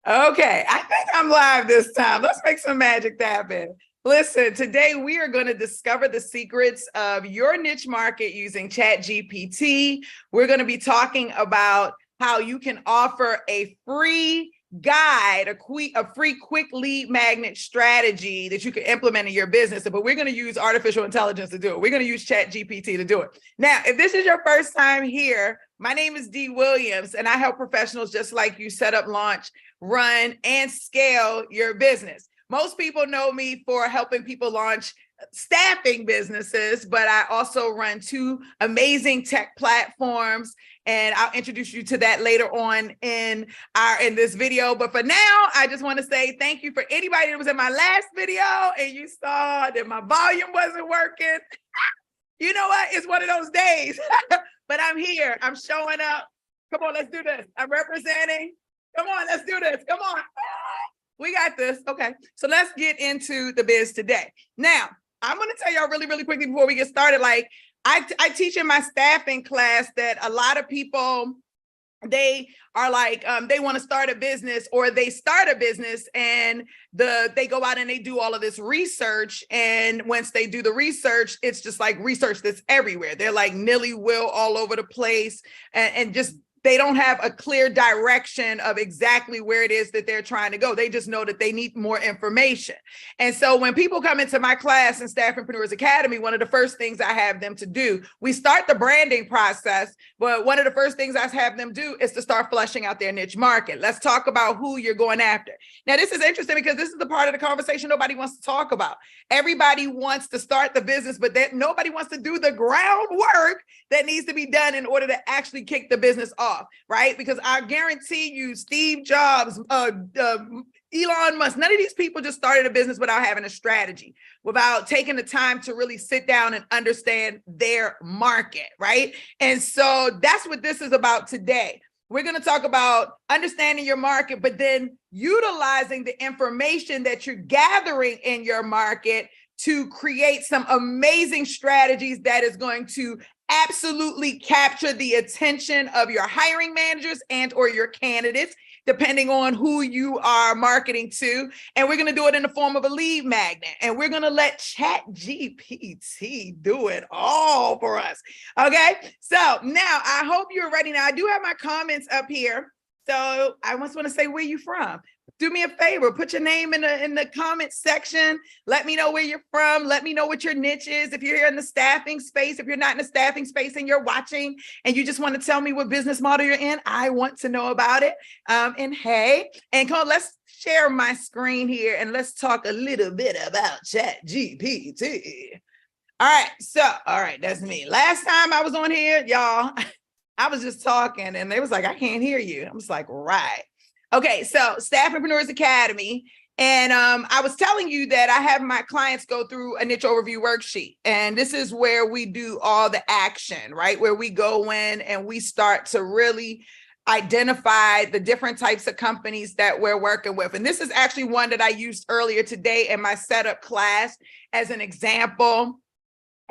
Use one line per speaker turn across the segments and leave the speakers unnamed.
Okay, I think I'm live this time. Let's make some magic happen. Listen, today we are going to discover the secrets of your niche market using ChatGPT. We're going to be talking about how you can offer a free guide, a free quick lead magnet strategy that you can implement in your business. But we're going to use artificial intelligence to do it. We're going to use ChatGPT to do it. Now, if this is your first time here, my name is Dee Williams, and I help professionals just like you set up, launch, run, and scale your business. Most people know me for helping people launch staffing businesses, but I also run two amazing tech platforms, and I'll introduce you to that later on in this video. But for now, I just want to say thank you for anybody that was in my last video and you saw that my volume wasn't working. You know what? It's one of those days, but I'm here. I'm showing up. Come on, let's do this. I'm representing. Come on, let's do this. Come on. We got this. Okay. So let's get into the biz today. Now, I'm going to tell y'all really, really quickly before we get started. Like I teach in my staffing class that a lot of people, they are like, they want to start a business, or they start a business and they go out and they do all of this research. And once they do the research, it's just like research that's everywhere. They're like nilly-will all over the place, and just they don't have a clear direction of exactly where it is that they're trying to go. They just know that they need more information. And so when people come into my class in Staffingpreneurs Academy, one of the first things I have them to do, we start the branding process, but one of the first things I have them do is to start fleshing out their niche market. Let's talk about who you're going after. Now, this is interesting because this is the part of the conversation nobody wants to talk about. Everybody wants to start the business, but nobody wants to do the groundwork that needs to be done in order to actually kick the business off. Right? Because I guarantee you, Steve Jobs, Elon Musk, none of these people just started a business without having a strategy, without taking the time to really sit down and understand their market, right? And so that's what this is about today. We're going to talk about understanding your market, but then utilizing the information that you're gathering in your market to create some amazing strategies that is going to absolutely capture the attention of your hiring managers and or your candidates, depending on who you are marketing to. And we're going to do it in the form of a lead magnet. And we're going to let ChatGPT do it all for us. Okay. So now I hope you're ready. Now I do have my comments up here. So I just want to say, where you from? Do me a favor, put your name in the comment section. Let me know where you're from. Let me know what your niche is. If you're here in the staffing space, if you're not in the staffing space and you're watching and you just want to tell me what business model you're in, I want to know about it. And hey, and come on, let's share my screen here and let's talk a little bit about ChatGPT. All right, that's me. Last time I was on here, y'all, I was just talking and they was like, I can't hear you. I was like, right. Okay, so Staffingpreneurs Academy, and I was telling you that I have my clients go through a niche overview worksheet, and this is where we do all the action, right? Where we go in and we start to really identify the different types of companies that we're working with. And this is actually one that I used earlier today in my setup class as an example.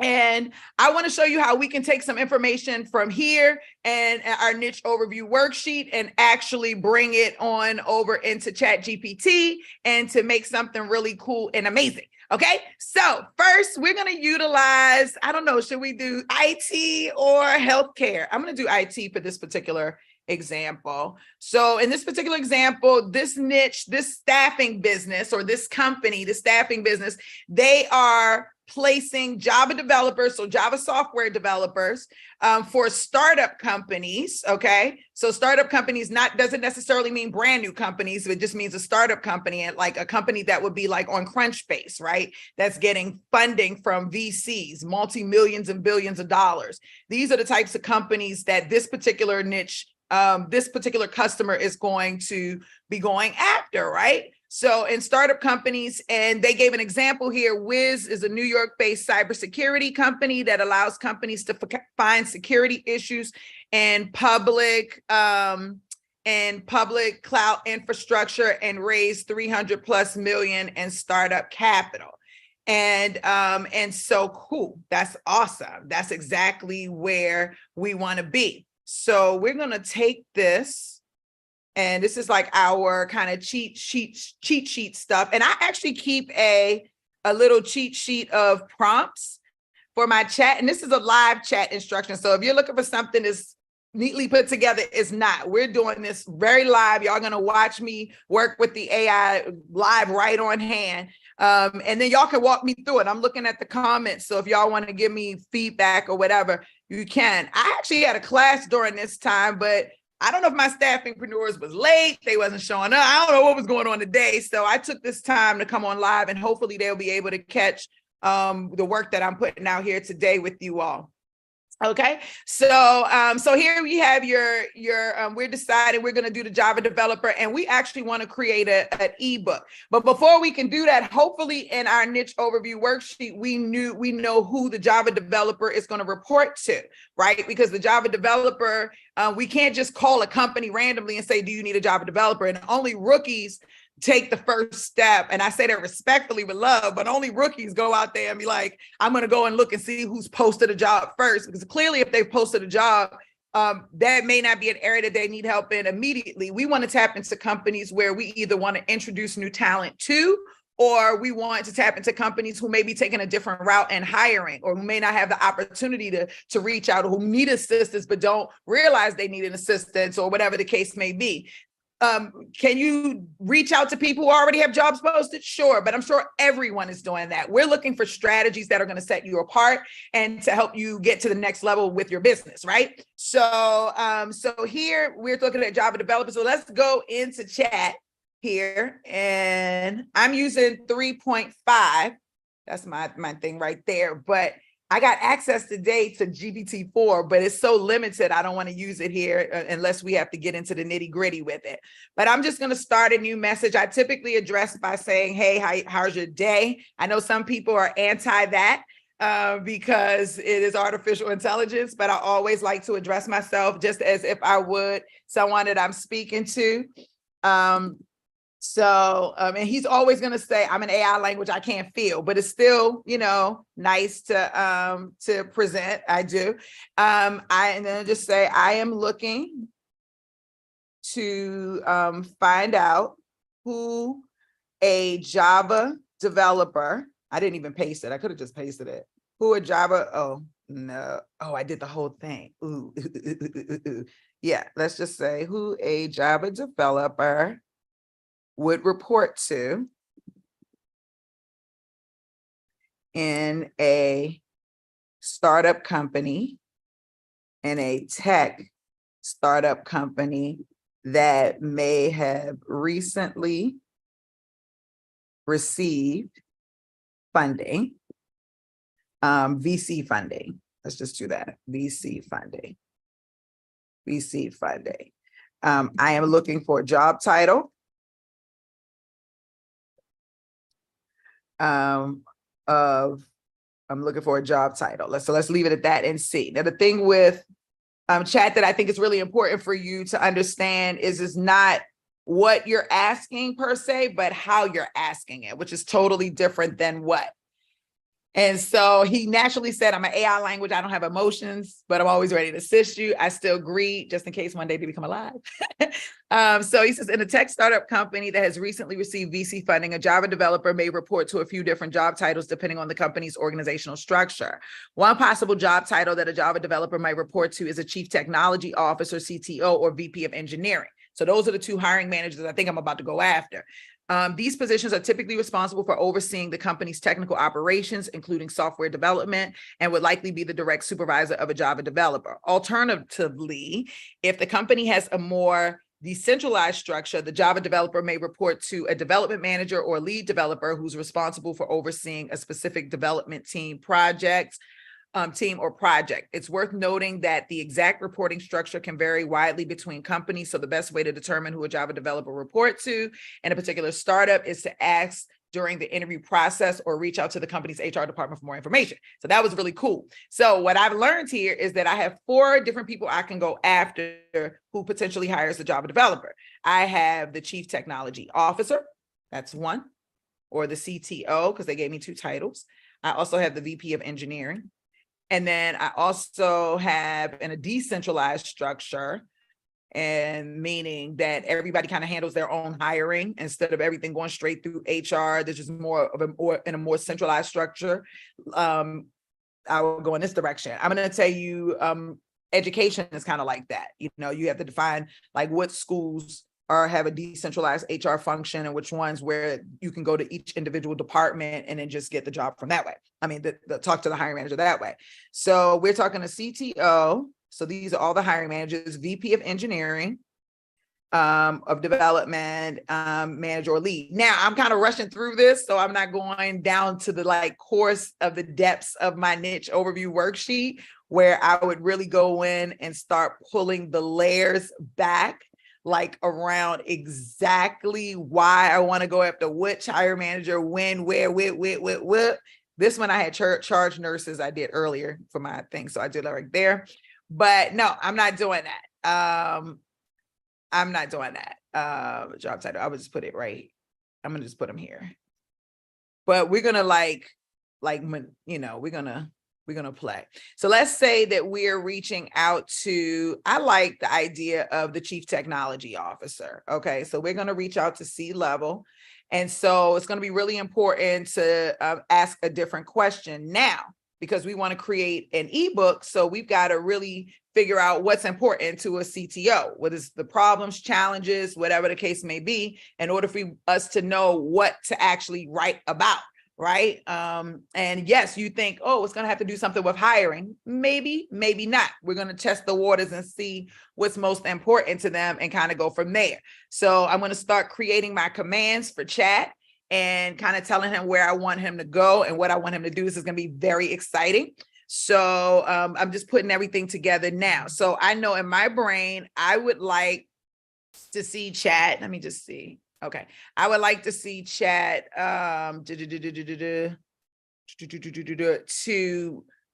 And I want to show you how we can take some information from here and our niche overview worksheet and actually bring it on over into ChatGPT and to make something really cool and amazing. Okay, so first we're going to utilize, I don't know, should we do IT or healthcare? I'm going to do IT for this particular example. So in this particular example, this niche, this staffing business or this company, the staffing business, they are placing Java developers, so Java software developers for startup companies, okay? So startup companies doesn't necessarily mean brand new companies, it just means a startup company, and like a company that would be like on Crunchbase, right? That's getting funding from VCs, multi-millions and billions of dollars. These are the types of companies that this particular niche, this particular customer is going to be going after, right? So in startup companies, and they gave an example here, Wiz is a New York-based cybersecurity company that allows companies to find security issues in public cloud infrastructure and raise 300 plus million in startup capital. And so cool, that's awesome. That's exactly where we want to be. So we're going to take this And this is like our kind of cheat sheet stuff. And I actually keep a little cheat sheet of prompts for my chat. And this is a live chat instruction. So if you're looking for something that's neatly put together, it's not. We're doing this very live. Y'all gonna watch me work with the AI live right on hand. And then y'all can walk me through it. I'm looking at the comments. So if y'all want to give me feedback or whatever, you can. I actually had a class during this time, but I don't know if my staffingpreneurs was late. They wasn't showing up. I don't know what was going on today. So I took this time to come on live, and hopefully they'll be able to catch the work that I'm putting out here today with you all. Okay, so here we have your we're deciding we're going to do the Java developer, and we actually want to create an ebook. But before we can do that, hopefully in our niche overview worksheet, we know who the Java developer is going to report to, right? Because the Java developer, we can't just call a company randomly and say, do you need a Java developer? And only rookies take the first step. And I say that respectfully with love, but only rookies go out there and be like, I'm going to go and look and see who's posted a job first, because clearly if they've posted a job, that may not be an area that they need help in immediately. We want to tap into companies where we either want to introduce new talent to, or we want to tap into companies who may be taking a different route and hiring, or who may not have the opportunity to reach out, or who need assistance but don't realize they need an assistance, or whatever the case may be. Can you reach out to people who already have jobs posted? Sure, but I'm sure everyone is doing that. We're looking for strategies that are going to set you apart and to help you get to the next level with your business, right? So, so here we're looking at Java developers. So let's go into chat here, and I'm using 3.5. That's my thing right there, but I got access today to GPT-4, but it's so limited. I don't want to use it here unless we have to get into the nitty gritty with it. But I'm just going to start a new message. I typically address by saying, hey, how's your day? I know some people are anti that because it is artificial intelligence, but I always like to address myself just as if I would someone that I'm speaking to. And he's always going to say, I'm an AI language I can't feel, but it's still, nice to present. I do. And then just say, I am looking to find out who a Java developer, I didn't even paste it. I could have just pasted it. Who a Java, oh, no. Oh, I did the whole thing. Ooh. Yeah, let's just say who a Java developer would report to in a startup company, in a tech startup company that may have recently received funding, VC funding. Let's just do that, VC funding. I am looking for a job title. I'm looking for a job title. Let's leave it at that and see. Now, the thing with chat that I think is really important for you to understand is not what you're asking per se, but how you're asking it, which is totally different than what. And so he naturally said, I'm an AI language. I don't have emotions, but I'm always ready to assist you. I still greet just in case one day they become alive. So he says, in a tech startup company that has recently received VC funding, a Java developer may report to a few different job titles depending on the company's organizational structure. One possible job title that a Java developer might report to is a chief technology officer, CTO, or VP of engineering. So those are the two hiring managers I think I'm about to go after. These positions are typically responsible for overseeing the company's technical operations, including software development, and would likely be the direct supervisor of a Java developer. Alternatively, if the company has a more decentralized structure, the Java developer may report to a development manager or lead developer who's responsible for overseeing a specific development team project. It's worth noting that the exact reporting structure can vary widely between companies. So the best way to determine who a Java developer report to in a particular startup is to ask during the interview process or reach out to the company's HR department for more information. So that was really cool. So what I've learned here is that I have 4 different people I can go after who potentially hires a Java developer. I have the chief technology officer, that's one, or the CTO, because they gave me 2 titles. I also have the VP of engineering. And then I also have in a decentralized structure and meaning that everybody kind of handles their own hiring instead of everything going straight through HR. There's just more of a more centralized structure. I will go in this direction. I'm going to tell you, education is kind of like that. You know, you have to define like what schools have a decentralized HR function and which ones where you can go to each individual department and then just get the job from that way. I mean, talk to the hiring manager that way. So we're talking to CTO. So these are all the hiring managers, VP of engineering, of development, manager or lead. Now I'm kind of rushing through this, so I'm not going down to the like course of the depths of my niche overview worksheet, where I would really go in and start pulling the layers back, like around exactly why I want to go after which hire manager, when, where, what. This one I had charge nurses I did earlier for my thing, so I did that right there. But no, I'm not doing that. I'm not doing that. Job title, I would just put it right. I'm gonna just put them here. But we're gonna we're gonna play. So let's say that we're reaching out to, I like the idea of the chief technology officer. Okay, so we're gonna reach out to C-level. And so it's gonna be really important to ask a different question now, because we want to create an ebook. So we've got to really figure out what's important to a CTO. What is the problems, challenges, whatever the case may be, in order for us to know what to actually write about, right? And yes, you think, oh, it's going to have to do something with hiring. Maybe, maybe not. We're going to test the waters and see what's most important to them and kind of go from there. So I'm going to start creating my commands for chat and kind of telling him where I want him to go and what I want him to do. This is going to be very exciting. So I'm just putting everything together now. So I know in my brain, I would like to see chat. Let me just see. Okay. I would like to see chat to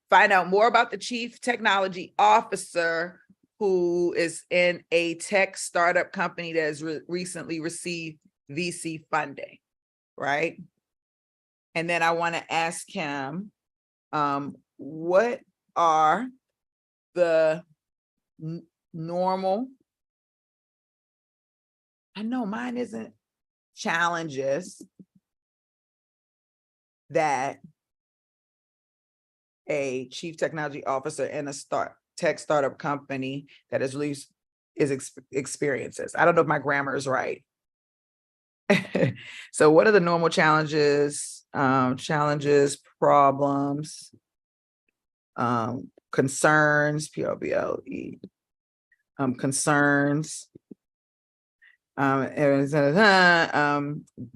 find out more about the chief technology officer who is in a tech startup company that has recently received VC funding. Right. And then I want to ask him, what are the normal, I know mine isn't challenges that a chief technology officer in a tech startup company that is released experiences. I don't know if my grammar is right. So what are the normal challenges, problems, concerns, PLBLE, concerns, that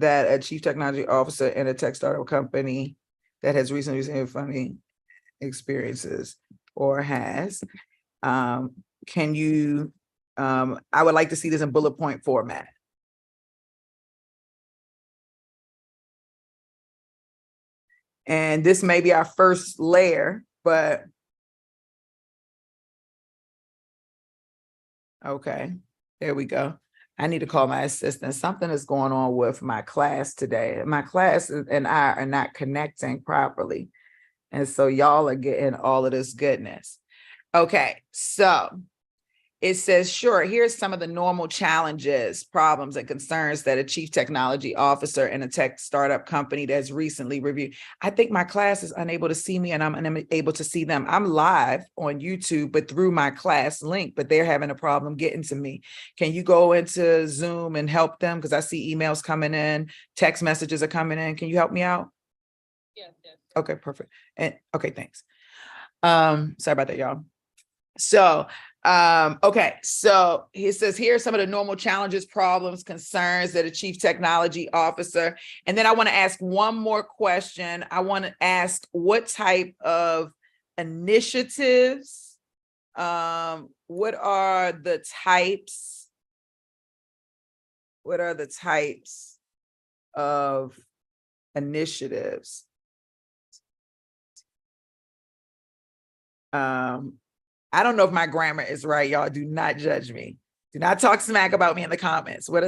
a chief technology officer in a tech startup company that has recently received funding experiences or has, can you, I would like to see this in bullet point format. And this may be our first layer, but okay, there we go. I need to call my assistant. Something is going on with my class today. My class and I are not connecting properly. And so y'all are getting all of this goodness. Okay, so it says, sure, here's some of the normal challenges, problems, and concerns that a chief technology officer in a tech startup company that's recently reviewed. I think my class is unable to see me and I'm unable to see them. I'm live on YouTube, but through my class link, but they're having a problem getting to me. Can you go into Zoom and help them? Because I see emails coming in, text messages are coming in. Can you help me out?
Yes.
Okay, perfect. And okay, thanks. Sorry about that, y'all. So, okay, so he says, here are some of the normal challenges, problems, concerns that a chief technology officer, and then I want to ask one more question. I want to ask what type of initiatives, what are the types of initiatives? I don't know if my grammar is right, y'all. Do not judge me. Do not talk smack about me in the comments. What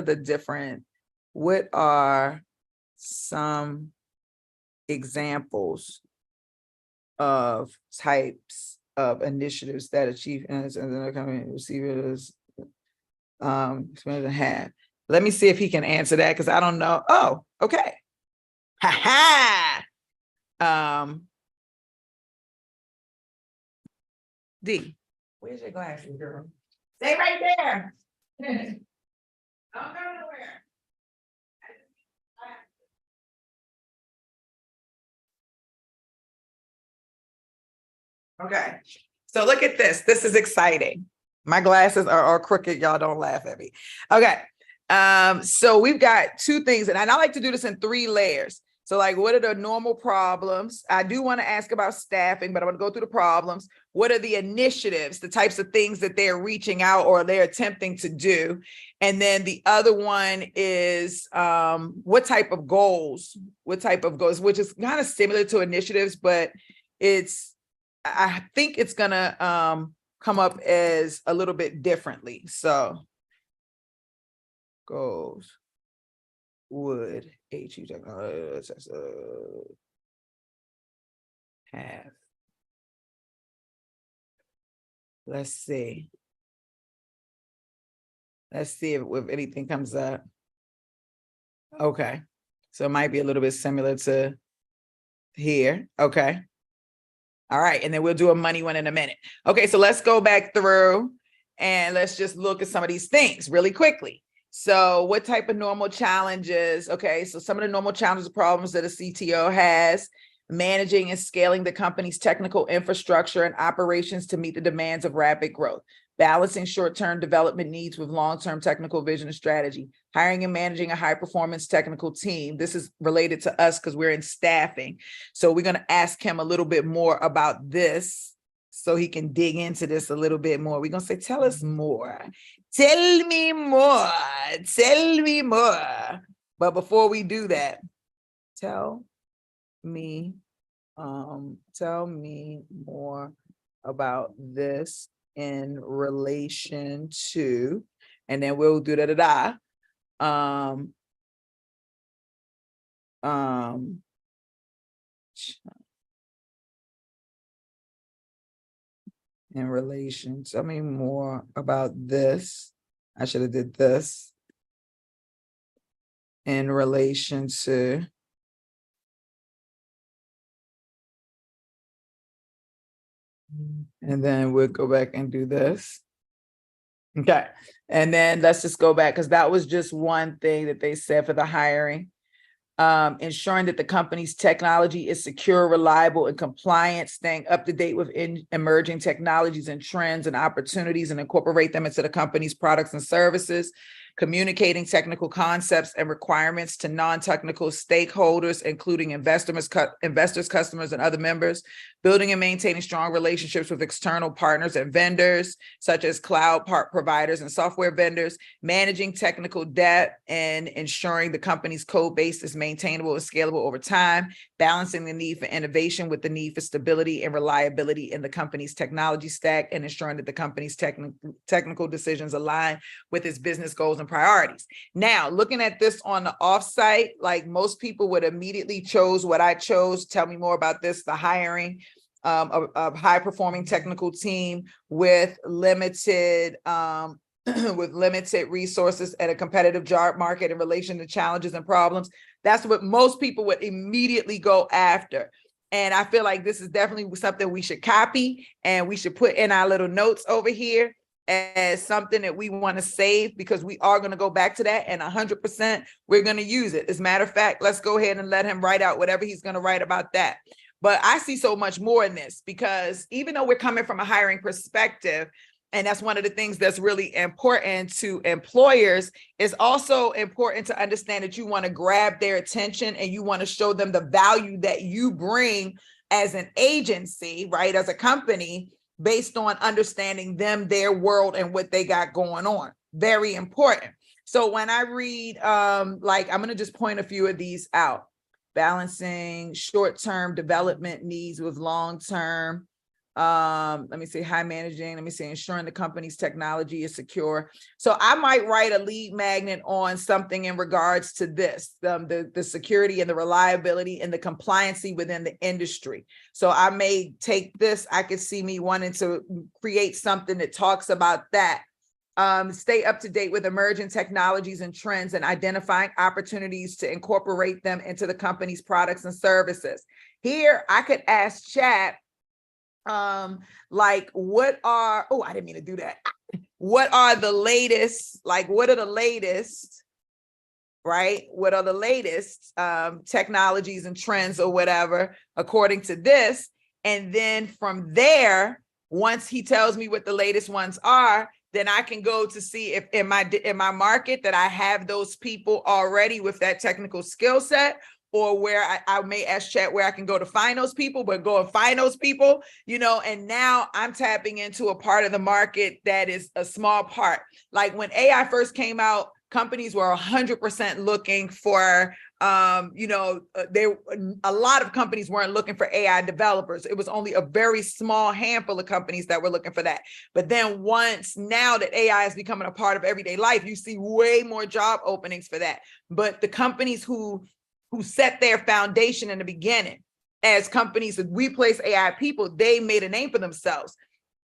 are some examples of types of initiatives that a chief and company receivers Explain it half. Let me see if he can answer that because I don't know. Oh, okay. Ha ha. D, where's your glasses, girl? Stay right there. Don't go nowhere. Okay. So look at this. This is exciting. My glasses are all crooked. Y'all don't laugh at me. Okay. So we've got two things, and I like to do this in 3 layers. So like, what are the normal problems? I do want to ask about staffing, but I want to go through the problems. What are the initiatives, the types of things that they're reaching out or they're attempting to do? And then the other one is what type of goals, which is kind of similar to initiatives, but I think it's gonna come up as a little bit differently. So goals would have. Let's see. Let's see if anything comes up. Okay. So it might be a little bit similar to here. Okay. All right. And then we'll do a money one in a minute. Okay. So let's go back through and let's just look at some of these things really quickly. So what type of normal challenges? Okay. So some of the normal challenges and problems that a CTO has: managing and scaling the company's technical infrastructure and operations to meet the demands of rapid growth, balancing short-term development needs with long-term technical vision and strategy, hiring and managing a high-performance technical team. This is related to us because we're in staffing. So we're going to ask him a little bit more about this so he can dig into this a little bit more. We're going to say, tell us more. Tell me more. Tell me more. But before we do that, tell me more about this in relation to, and then we'll do in relation, tell me more about this. I should have did this in relation to and then we'll go back and do this. Okay. And then let's just go back because that was just one thing that they said for the hiring. Ensuring that the company's technology is secure, reliable, and compliant, staying up to date with emerging technologies and trends and opportunities and incorporate them into the company's products and services, communicating technical concepts and requirements to non-technical stakeholders, including investors, customers, and other members, building and maintaining strong relationships with external partners and vendors, such as cloud providers and software vendors, managing technical debt and ensuring the company's code base is maintainable and scalable over time, balancing the need for innovation with the need for stability and reliability in the company's technology stack, and ensuring that the company's technical decisions align with its business goals and priorities. Now, looking at this on the offsite, like most people would immediately chose what I chose. Tell me more about this, the hiring of high-performing technical team with limited with limited resources at a competitive job market in relation to challenges and problems. That's what most people would immediately go after. And I feel like this is definitely something we should copy and we should put in our little notes over here as something that we want to save, because we are going to go back to that and 100% we're going to use it. As a matter of fact, let's go ahead and let him write out whatever he's going to write about that. But I see so much more in this, because even though we're coming from a hiring perspective, and that's one of the things that's really important to employers, is also important to understand that you want to grab their attention and you want to show them the value that you bring as an agency, right? As a company, based on understanding them, their world, and what they got going on. Very important. So when I read, like, I'm going to just point a few of these out. Balancing short-term development needs with long-term. Let me see, high managing, let me see, ensuring the company's technology is secure. So I might write a lead magnet on something in regards to this, the security and the reliability and the compliancy within the industry. So I may take this, I could see me wanting to create something that talks about that. Stay up to date with emerging technologies and trends and identifying opportunities to incorporate them into the company's products and services. Here, I could ask Chat, like, I didn't mean to do that. What are the latest, what are the latest, right? What are the latest technologies and trends or whatever, according to this? And then from there, once he tells me what the latest ones are, then I can go to see if in my market that I have those people already with that technical skill set, or where I may ask Chat where I can go to find those people, but go and find those people, and now I'm tapping into a part of the market that is a small part. Like when AI first came out, companies were 100% looking for, a lot of companies weren't looking for AI developers. It was only a very small handful of companies that were looking for that. But then now that AI is becoming a part of everyday life, you see way more job openings for that. But the companies who set their foundation in the beginning as companies that we place AI people, they made a name for themselves.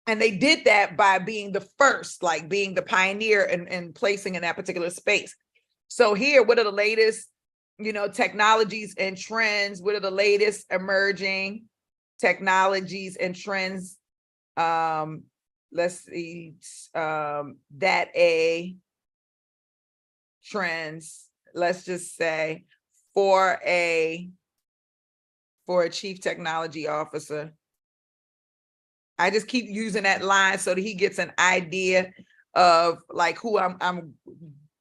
And they did that by being the first, like being the pioneer and placing in that particular space. So here, what are the latest, technologies and trends? What are the latest emerging technologies and trends? Let's see, trends, let's just say for a chief technology officer. I just keep using that line so that he gets an idea of like who I'm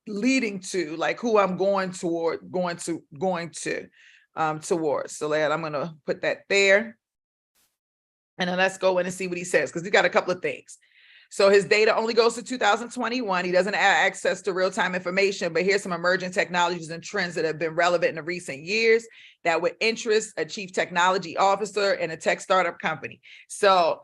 leading to, like who I'm going towards. So I'm going to put that there. And then let's go in and see what he says, because he's got a couple of things. So his data only goes to 2021. He doesn't have access to real-time information, but here's some emerging technologies and trends that have been relevant in the recent years that would interest a chief technology officer in a tech startup company. So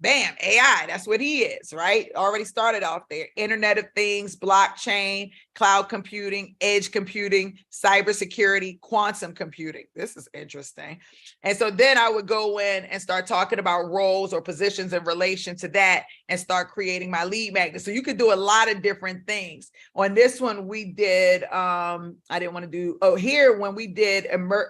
bam, AI, that's what he is, right? Already started off there. Internet of Things, blockchain, cloud computing, edge computing, cybersecurity, quantum computing. This is interesting. And so then I would go in and start talking about roles or positions in relation to that and start creating my lead magnet. So you could do a lot of different things. On this one, we did, when we did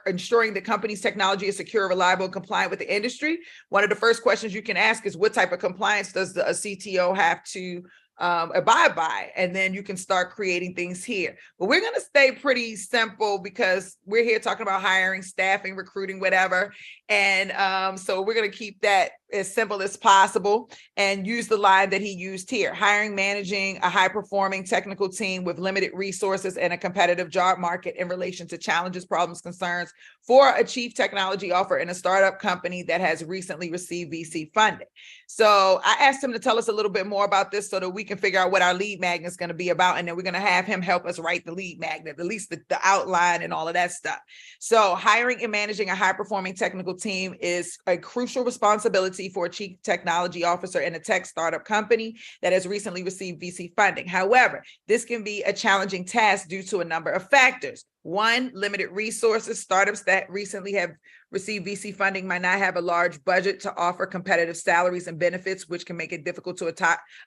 ensuring the company's technology is secure, reliable, and compliant with the industry, one of the first questions you can ask is, what type of compliance does a CTO have to abide by? And then you can start creating things here. But we're going to stay pretty simple because we're here talking about hiring, staffing, recruiting, whatever. And so we're going to keep that as simple as possible and use the line that he used here: hiring, managing a high-performing technical team with limited resources and a competitive job market in relation to challenges, problems, concerns for a chief technology officer in a startup company that has recently received VC funding. So I asked him to tell us a little bit more about this so that we can figure out what our lead magnet is going to be about. And then we're going to have him help us write the lead magnet, at least the outline and all of that stuff. So hiring and managing a high-performing technical team is a crucial responsibility for a chief technology officer in a tech startup company that has recently received VC funding. However, this can be a challenging task due to a number of factors. One, limited resources. Startups that recently have received VC funding might not have a large budget to offer competitive salaries and benefits, which can make it difficult to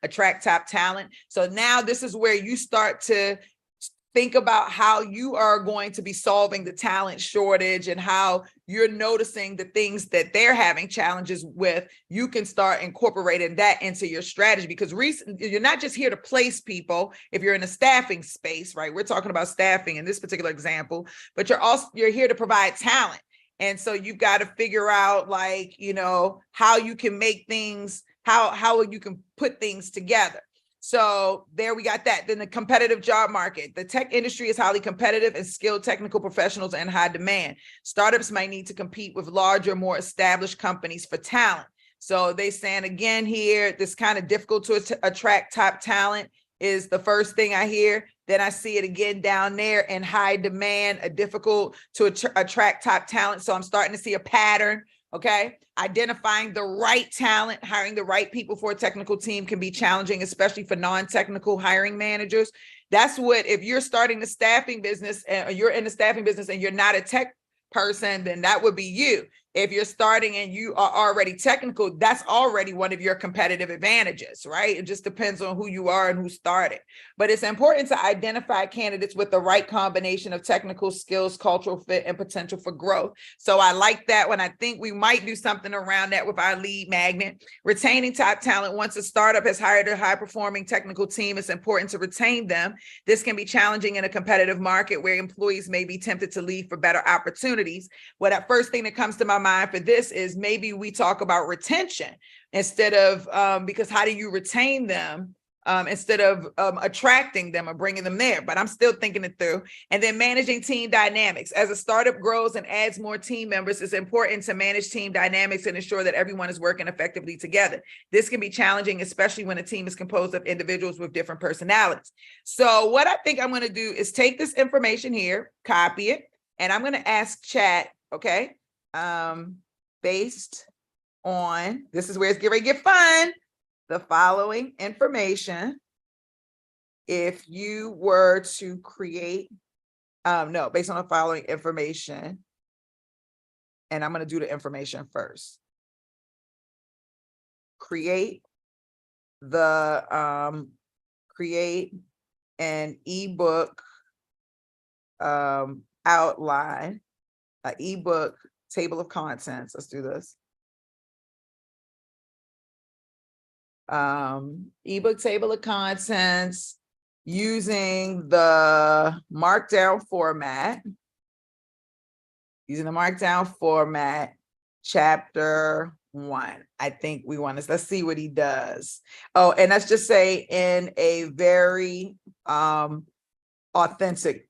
attract top talent. So now this is where you start to think about how you are going to be solving the talent shortage and how you're noticing the things that they're having challenges with. You can start incorporating that into your strategy, because you're not just here to place people if you're in a staffing space, right? We're talking about staffing in this particular example, but you're here to provide talent. And so you've got to figure out how you can make things, how you can put things together. So there we got that. Then the competitive job market. The tech industry is highly competitive and skilled technical professionals are in high demand. Startups might need to compete with larger, more established companies for talent. So they saying again here, this kind of difficult to attract top talent is the first thing I hear. Then I see it again down there in high demand, difficult to attract top talent. So I'm starting to see a pattern. Okay. Identifying the right talent, hiring the right people for a technical team can be challenging, especially for non-technical hiring managers. That's what, if you're starting the staffing business and you're in the staffing business and you're not a tech person, then that would be you. If you're starting and you are already technical, that's already one of your competitive advantages, right? It just depends on who you are and who started. But it's important to identify candidates with the right combination of technical skills, cultural fit, and potential for growth. So I like that one. I think we might do something around that with our lead magnet. Retaining top talent. Once a startup has hired a high-performing technical team, it's important to retain them. This can be challenging in a competitive market where employees may be tempted to leave for better opportunities. Well, that first thing that comes to my mind for this is maybe we talk about retention instead of, because how do you retain them instead of attracting them or bringing them there? But I'm still thinking it through. And then managing team dynamics. As a startup grows and adds more team members, it's important to manage team dynamics and ensure that everyone is working effectively together. This can be challenging, especially when a team is composed of individuals with different personalities. So what I think I'm going to do is take this information here, copy it, and I'm going to ask chat, okay, based on, this is where it's getting ready to get fun, the following information. If you were to create, no, based on the following information, and I'm going to do the information first. Create an ebook outline, an ebook table of contents. Let's do this. Ebook table of contents using the markdown format. Using the markdown format, chapter 1. I think we want to, let's see what he does. Oh, and let's just say in a very authentic,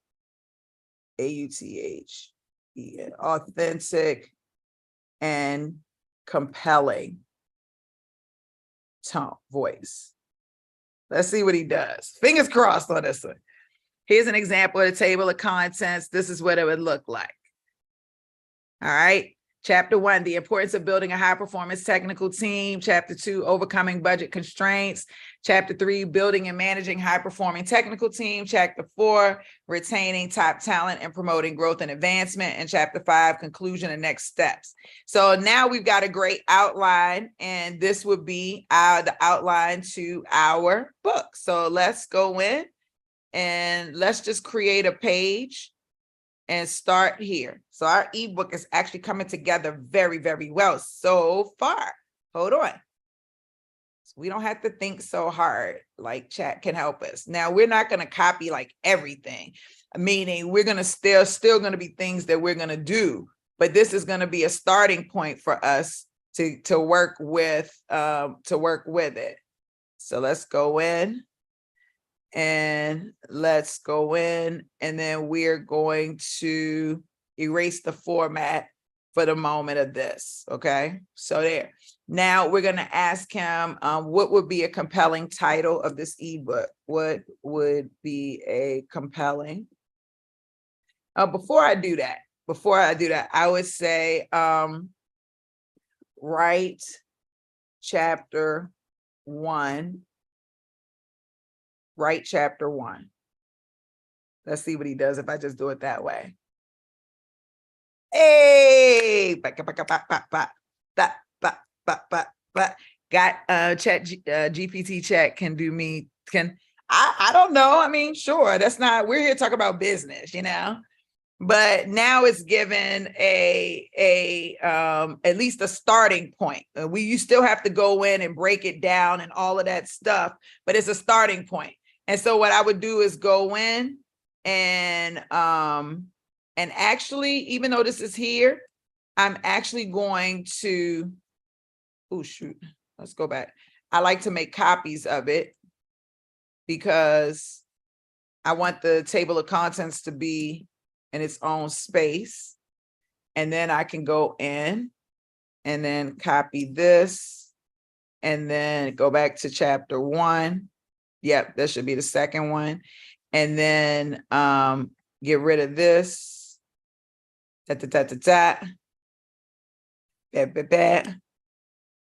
A-U-T-H-E-N, authentic and compelling tone, voice. Let's see what he does. Fingers crossed on this one. Here's an example of the table of contents. This is what it would look like. All right. Chapter 1, the importance of building a high performance technical team. Chapter 2, overcoming budget constraints. Chapter 3, building and managing high performing technical team. Chapter 4, retaining top talent and promoting growth and advancement. And chapter 5, conclusion and next steps. So now we've got a great outline, and this would be the outline to our book. So let's go in and let's just create a page and start here. So our ebook is actually coming together very, very well so far. Hold on. So we don't have to think so hard, like chat can help us. Now, we're not going to copy like everything, meaning we're going to still going to be things that we're going to do, but this is going to be a starting point for us to work with it. So let's go in. And let's go in, and then we're going to erase the format for the moment of this. Okay, so there. Now we're going to ask him what would be a compelling title of this ebook. What would be a compelling? Before I do that, I would say write chapter 1. Write chapter 1. Let's see what he does if I just do it that way. Hey, got GPT chat can do me, I don't know. I mean, sure, that's not, we're here to talk about business, you know, but now it's given at least a starting point. You still have to go in and break it down and all of that stuff, but it's a starting point. And so what I would do is go in and actually, even though this is here, I'm actually going to, oh shoot, let's go back. I like to make copies of it because I want the table of contents to be in its own space. And then I can go in and then copy this and then go back to chapter 1. Yep, that should be the second one. And then get rid of this.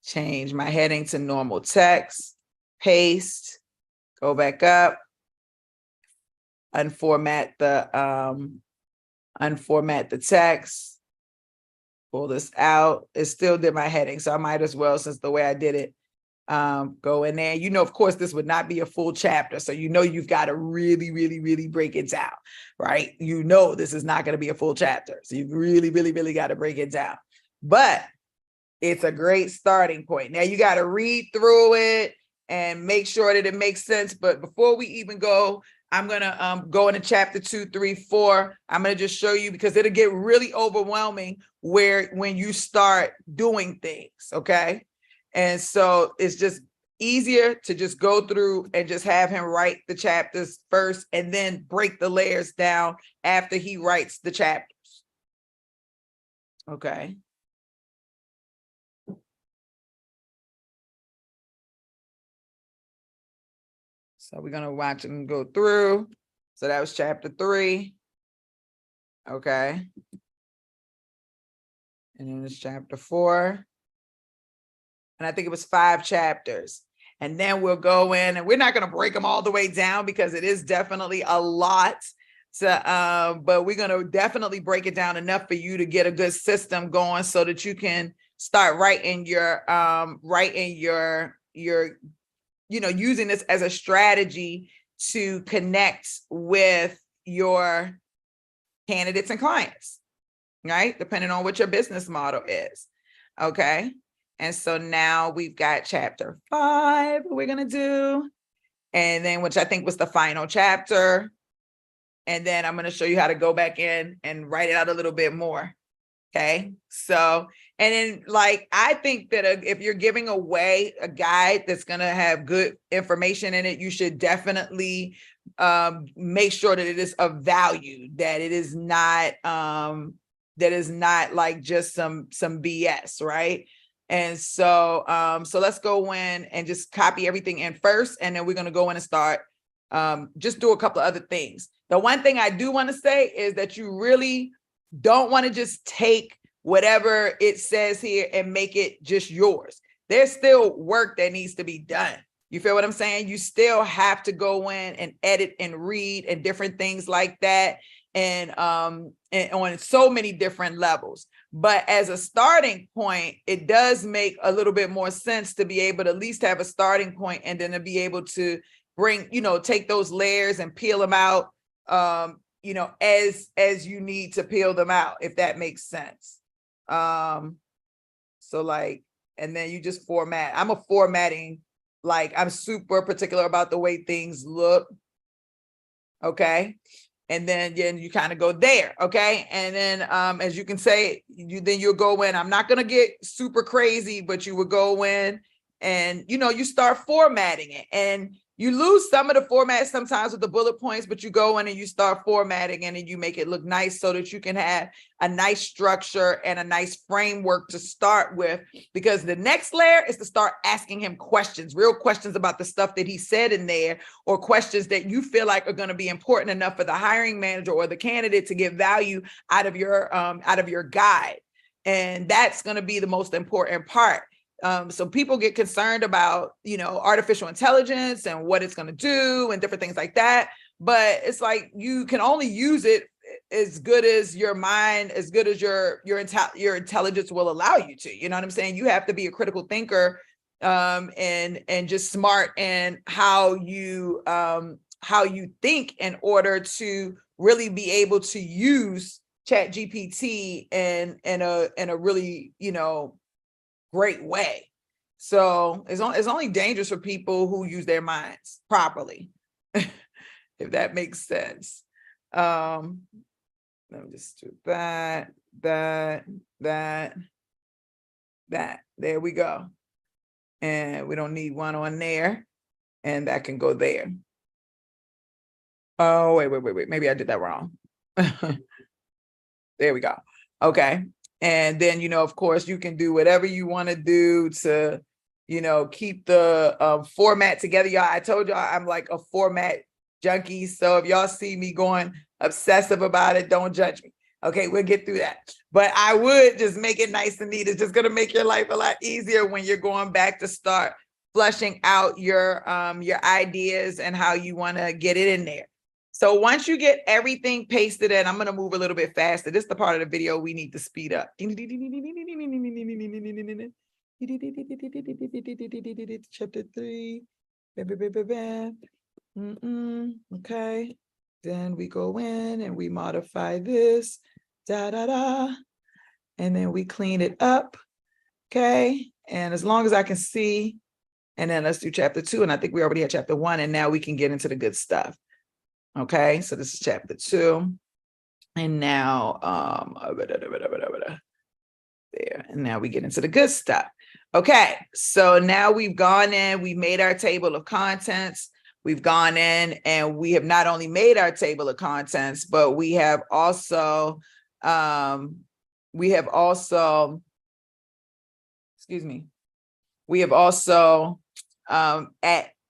Change my heading to normal text. Paste. Go back up. Unformat the text. pull this out. It still did my heading, so I might as well, since the way I did it, go in there. You know, of course, this would not be a full chapter, so you know you've got to really, really, really break it down, right? You know this is not going to be a full chapter, so you've really, really, really got to break it down. But it's a great starting point. Now you got to read through it and make sure that it makes sense. But before we even go, I'm going to go into chapter 2, 3, 4. I'm going to just show you, because it'll get really overwhelming when you start doing things, okay? And so it's just easier to just go through and just have him write the chapters first and then break the layers down after he writes the chapters. Okay. So we're going to watch him go through. So that was chapter 3. Okay. And then it's chapter 4. And I think it was 5 chapters. And then we'll go in, and we're not going to break them all the way down because it is definitely a lot. So, but we're going to definitely break it down enough for you to get a good system going so that you can start writing your, using this as a strategy to connect with your candidates and clients, right? Depending on what your business model is. Okay. And so now we've got chapter 5 we're going to do, and then, which I think was the final chapter. And then I'm going to show you how to go back in and write it out a little bit more. Okay. So, and then, like, I think that if you're giving away a guide that's going to have good information in it, you should definitely make sure that it is of value, that it is not like just some BS, right? And so, so let's go in and just copy everything in first, and then we're going to go in and start just do a couple of other things. The one thing I do want to say is that you really don't want to just take whatever it says here and make it just yours. There's still work that needs to be done. You feel what I'm saying? You still have to go in and edit and read and different things like that, and on so many different levels. But as a starting point, it does make a little bit more sense to be able to at least have a starting point, and then to be able to bring, take those layers and peel them out, as you need to peel them out, if that makes sense. So like, and then you just format. I'm a formatting, like, I'm super particular about the way things look. Okay. And then you kind of go there. Okay. And then as you can say, you'll go in. I'm not going to get super crazy, but you would go in and, you start formatting it, and you lose some of the format sometimes with the bullet points, but you go in and you start formatting and then you make it look nice so that you can have a nice structure and a nice framework to start with. Because the next layer is to start asking him questions, real questions about the stuff that he said in there, or questions that you feel like are going to be important enough for the hiring manager or the candidate to get value out of your guide. And that's going to be the most important part. So people get concerned about, artificial intelligence and what it's going to do and different things like that. But it's like, you can only use it as good as your mind, as good as your intelligence will allow you to. You know what I'm saying? You have to be a critical thinker, and just smart in how you think in order to really be able to use ChatGPT in a really, great way. So it's only dangerous for people who use their minds properly, if that makes sense. Let me just do that. There we go. And we don't need one on there, and that can go there. Oh, wait. Maybe I did that wrong. There we go. Okay. And then, of course, you can do whatever you want to do to, keep the format together. Y'all, I told y'all I'm like a format junkie. So if y'all see me going obsessive about it, don't judge me. Okay, we'll get through that. But I would just make it nice and neat. It's just going to make your life a lot easier when you're going back to start flushing out your ideas and how you want to get it in there. So once you get everything pasted in, I'm going to move a little bit faster. This is the part of the video we need to speed up. Chapter 3. Okay. Then we go in and we modify this. And then we clean it up. Okay. And as long as I can see, and then let's do chapter 2. And I think we already had chapter 1. And now we can get into the good stuff. Okay, so this is chapter 2. And now there. And now we get into the good stuff. Okay, so now we've gone in, we made our table of contents. We've gone in and we have not only made our table of contents, but we have also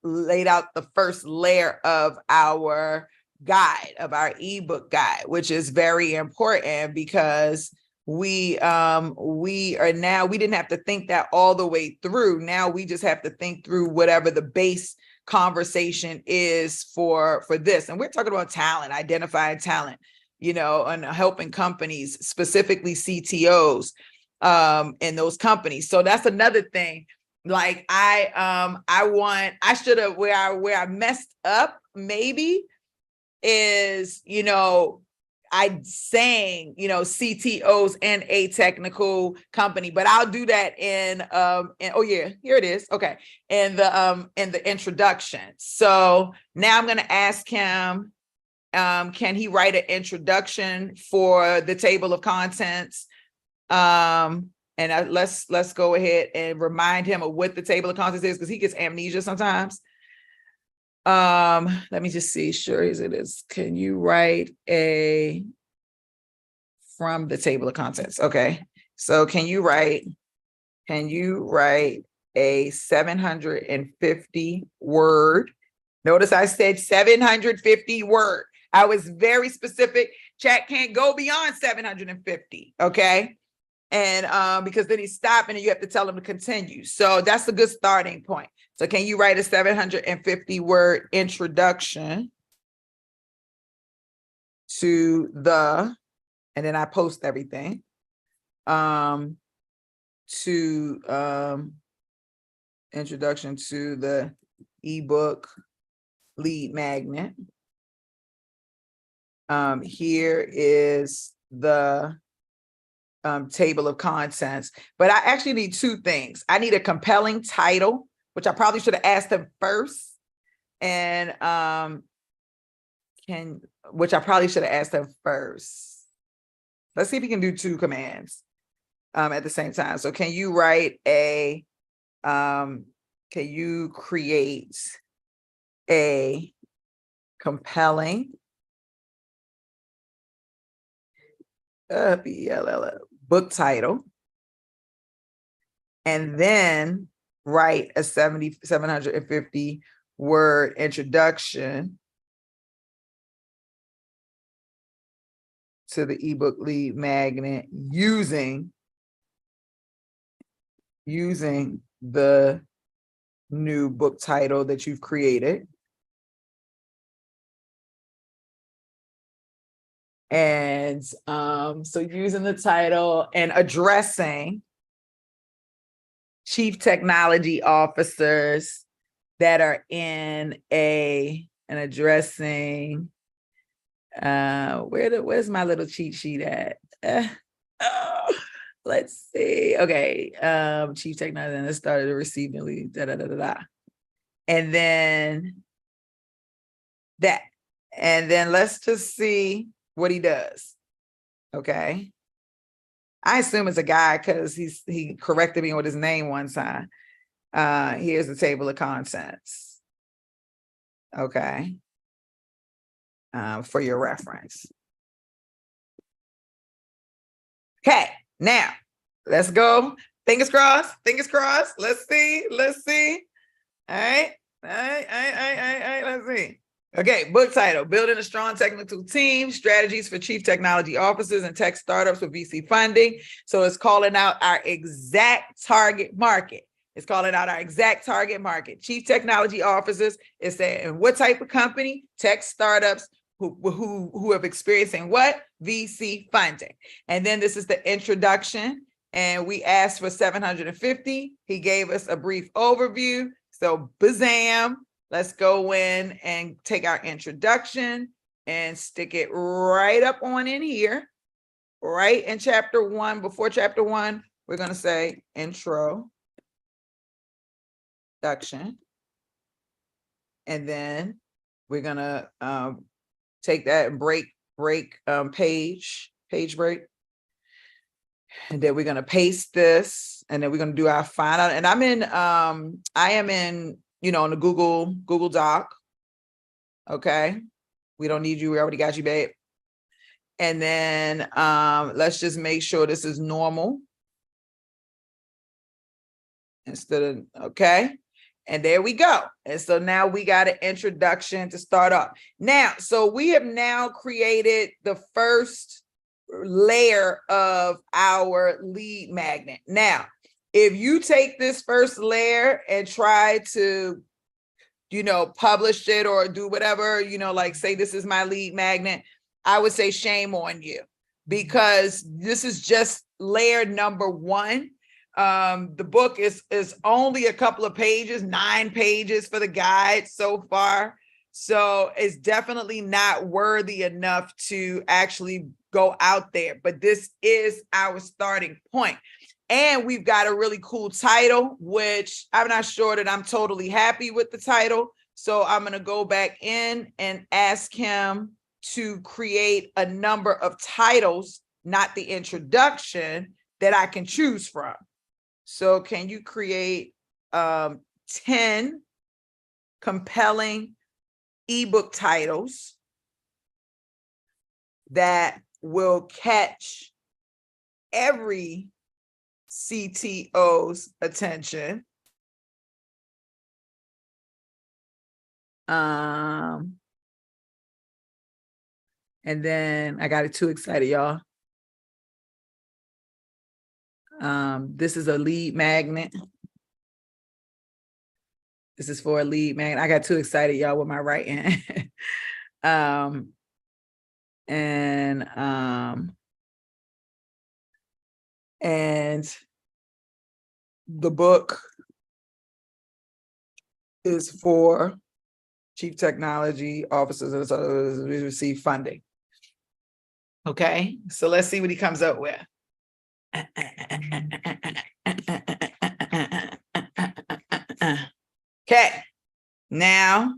laid out the first layer of our guide, of our ebook guide, which is very important because we didn't have to think that all the way through. Now we just have to think through whatever the base conversation is for this. And we're talking about talent, identifying talent, and helping companies, specifically CTOs in those companies. So that's another thing. Like where I messed up maybe is, I saying, CTOs in a technical company, but I'll do that in oh yeah, here it is. Okay. In the introduction. So now I'm going to ask him, can he write an introduction for the table of contents? And let's go ahead and remind him of what the table of contents is, because he gets amnesia sometimes. Let me just see. Sure as it is. Can you write from the table of contents? Okay. So can you write a 750 word? Notice I said 750 word. I was very specific. Chat can't go beyond 750. Okay. And because then he's stopping and you have to tell him to continue. So that's a good starting point. So can you write a 750 word introduction to and then I post everything, introduction to the ebook lead magnet. Here is the table of contents, but I actually need two things. I need a compelling title, which I probably should have asked him first, and which I probably should have asked him first. Let's see if he can do two commands at the same time. So can you write can you create a compelling book title, and then write a 750 word introduction to the ebook lead magnet using the new book title that you've created. And so using the title and addressing chief technology officers that are in and addressing, where's my little cheat sheet at? Let's see. Okay. Chief technology, and it started to receive the lead, and then that, and then let's just see what he does. Okay. I assume it's a guy because he corrected me with his name one time. Here's the table of contents. Okay. For your reference. Okay, now let's go. Fingers crossed, fingers crossed. Let's see. All right, let's see. Okay, book title, Building a Strong Technical Team, Strategies for Chief Technology Officers and Tech Startups with VC Funding. So it's calling out our exact target market. Chief technology officers. It's saying what type of company? Tech startups who have experiencing what? VC funding. And then this is the introduction. And we asked for 750. He gave us a brief overview. So bazam, let's go in and take our introduction and stick it right up on in here, right in chapter 1. Before chapter 1, we're going to say introduction. And then we're going to take that and break page break. And then we're going to paste this, and then we're going to do our final. And I am in, in the Google Doc. Okay. We don't need you. We already got you, babe. And then let's just make sure this is normal. Instead of, okay. And there we go. And so now we got an introduction to start off. Now, so we have now created the first layer of our lead magnet. Now, if you take this first layer and try to, publish it or do whatever, like say this is my lead magnet, I would say shame on you, because this is just layer number 1. The book is only a couple of pages, 9 pages for the guide so far. So it's definitely not worthy enough to actually go out there, but this is our starting point. And we've got a really cool title, which I'm not sure that I'm totally happy with the title. So I'm going to go back in and ask him to create a number of titles, not the introduction, that I can choose from. So can you create 10 compelling ebook titles that will catch every CTO's attention? And then I got it too excited, y'all. This is a lead magnet. This is for a lead magnet. I got too excited, y'all, with my writing. And the book is for chief technology officers who receive funding. Okay, so let's see what he comes up with. Okay, now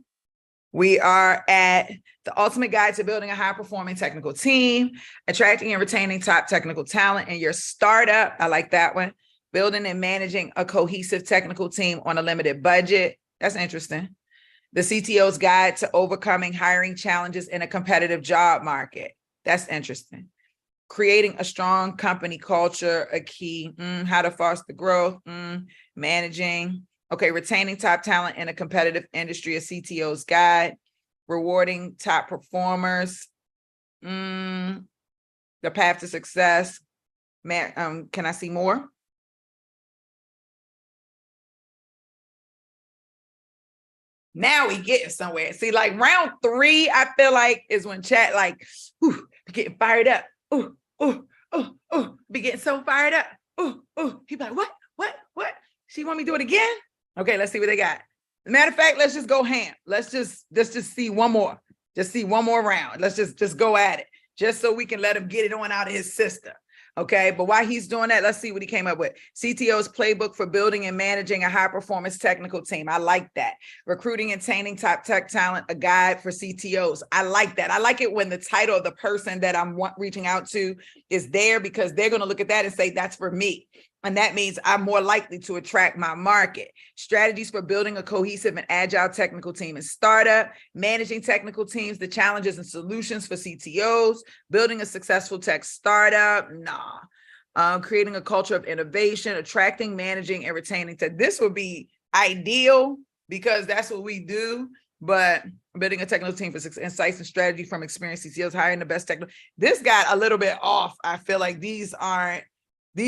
we are at the ultimate guide to building a high-performing technical team, attracting and retaining top technical talent in your startup. I like that one. Building and managing a cohesive technical team on a limited budget. That's interesting. The CTO's guide to overcoming hiring challenges in a competitive job market. That's interesting. Creating a strong company culture, a key. How to foster growth. Managing. Okay, retaining top talent in a competitive industry, a CTO's guide. Rewarding top performers. The path to success. Can I see more? Now we getting somewhere. See, like round 3, I feel like is when chat like, ooh, be getting fired up. Ooh, be getting so fired up. He be like, what? She want me to do it again? Okay, let's see what they got. Matter of fact, let's just go ham. Let's just see one more. Just see one more round. Let's just go at it, just so we can let him get it on out of his system. Okay, but while he's doing that, let's see what he came up with. CTO's playbook for building and managing a high-performance technical team. I like that. Recruiting and attaining top tech talent, a guide for CTOs. I like that. I like it when the title of the person that I'm reaching out to is there, because they're going to look at that and say, that's for me. And that means I'm more likely to attract my market. Strategies for building a cohesive and agile technical team and startup, managing technical teams, the challenges and solutions for CTOs, building a successful tech startup. Creating a culture of innovation, attracting, managing, and retaining tech. This would be ideal because that's what we do. But building a technical team for insights and strategy from experienced CTOs, hiring the best technical. This got a little bit off. I feel like these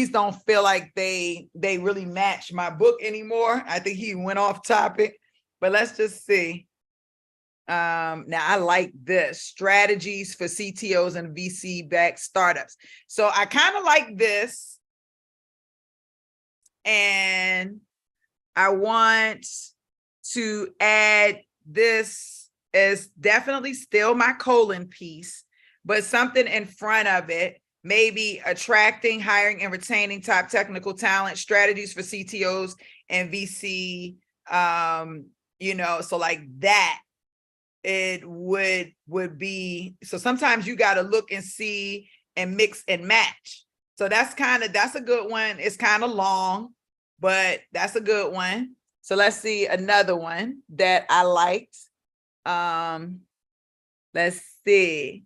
don't feel like they really match my book anymore. I think he went off topic, but let's just see. Now I like this, strategies for CTOs and VC-backed startups. So I kind of like this, and I want to add this as definitely still my colon piece, but something in front of it, maybe attracting, hiring, and retaining top technical talent, strategies for CTOs and VC, so like that. It would be, so sometimes you got to look and see and mix and match. So that's a good one. It's kind of long, but that's a good one. So let's see another one that I liked. Let's see.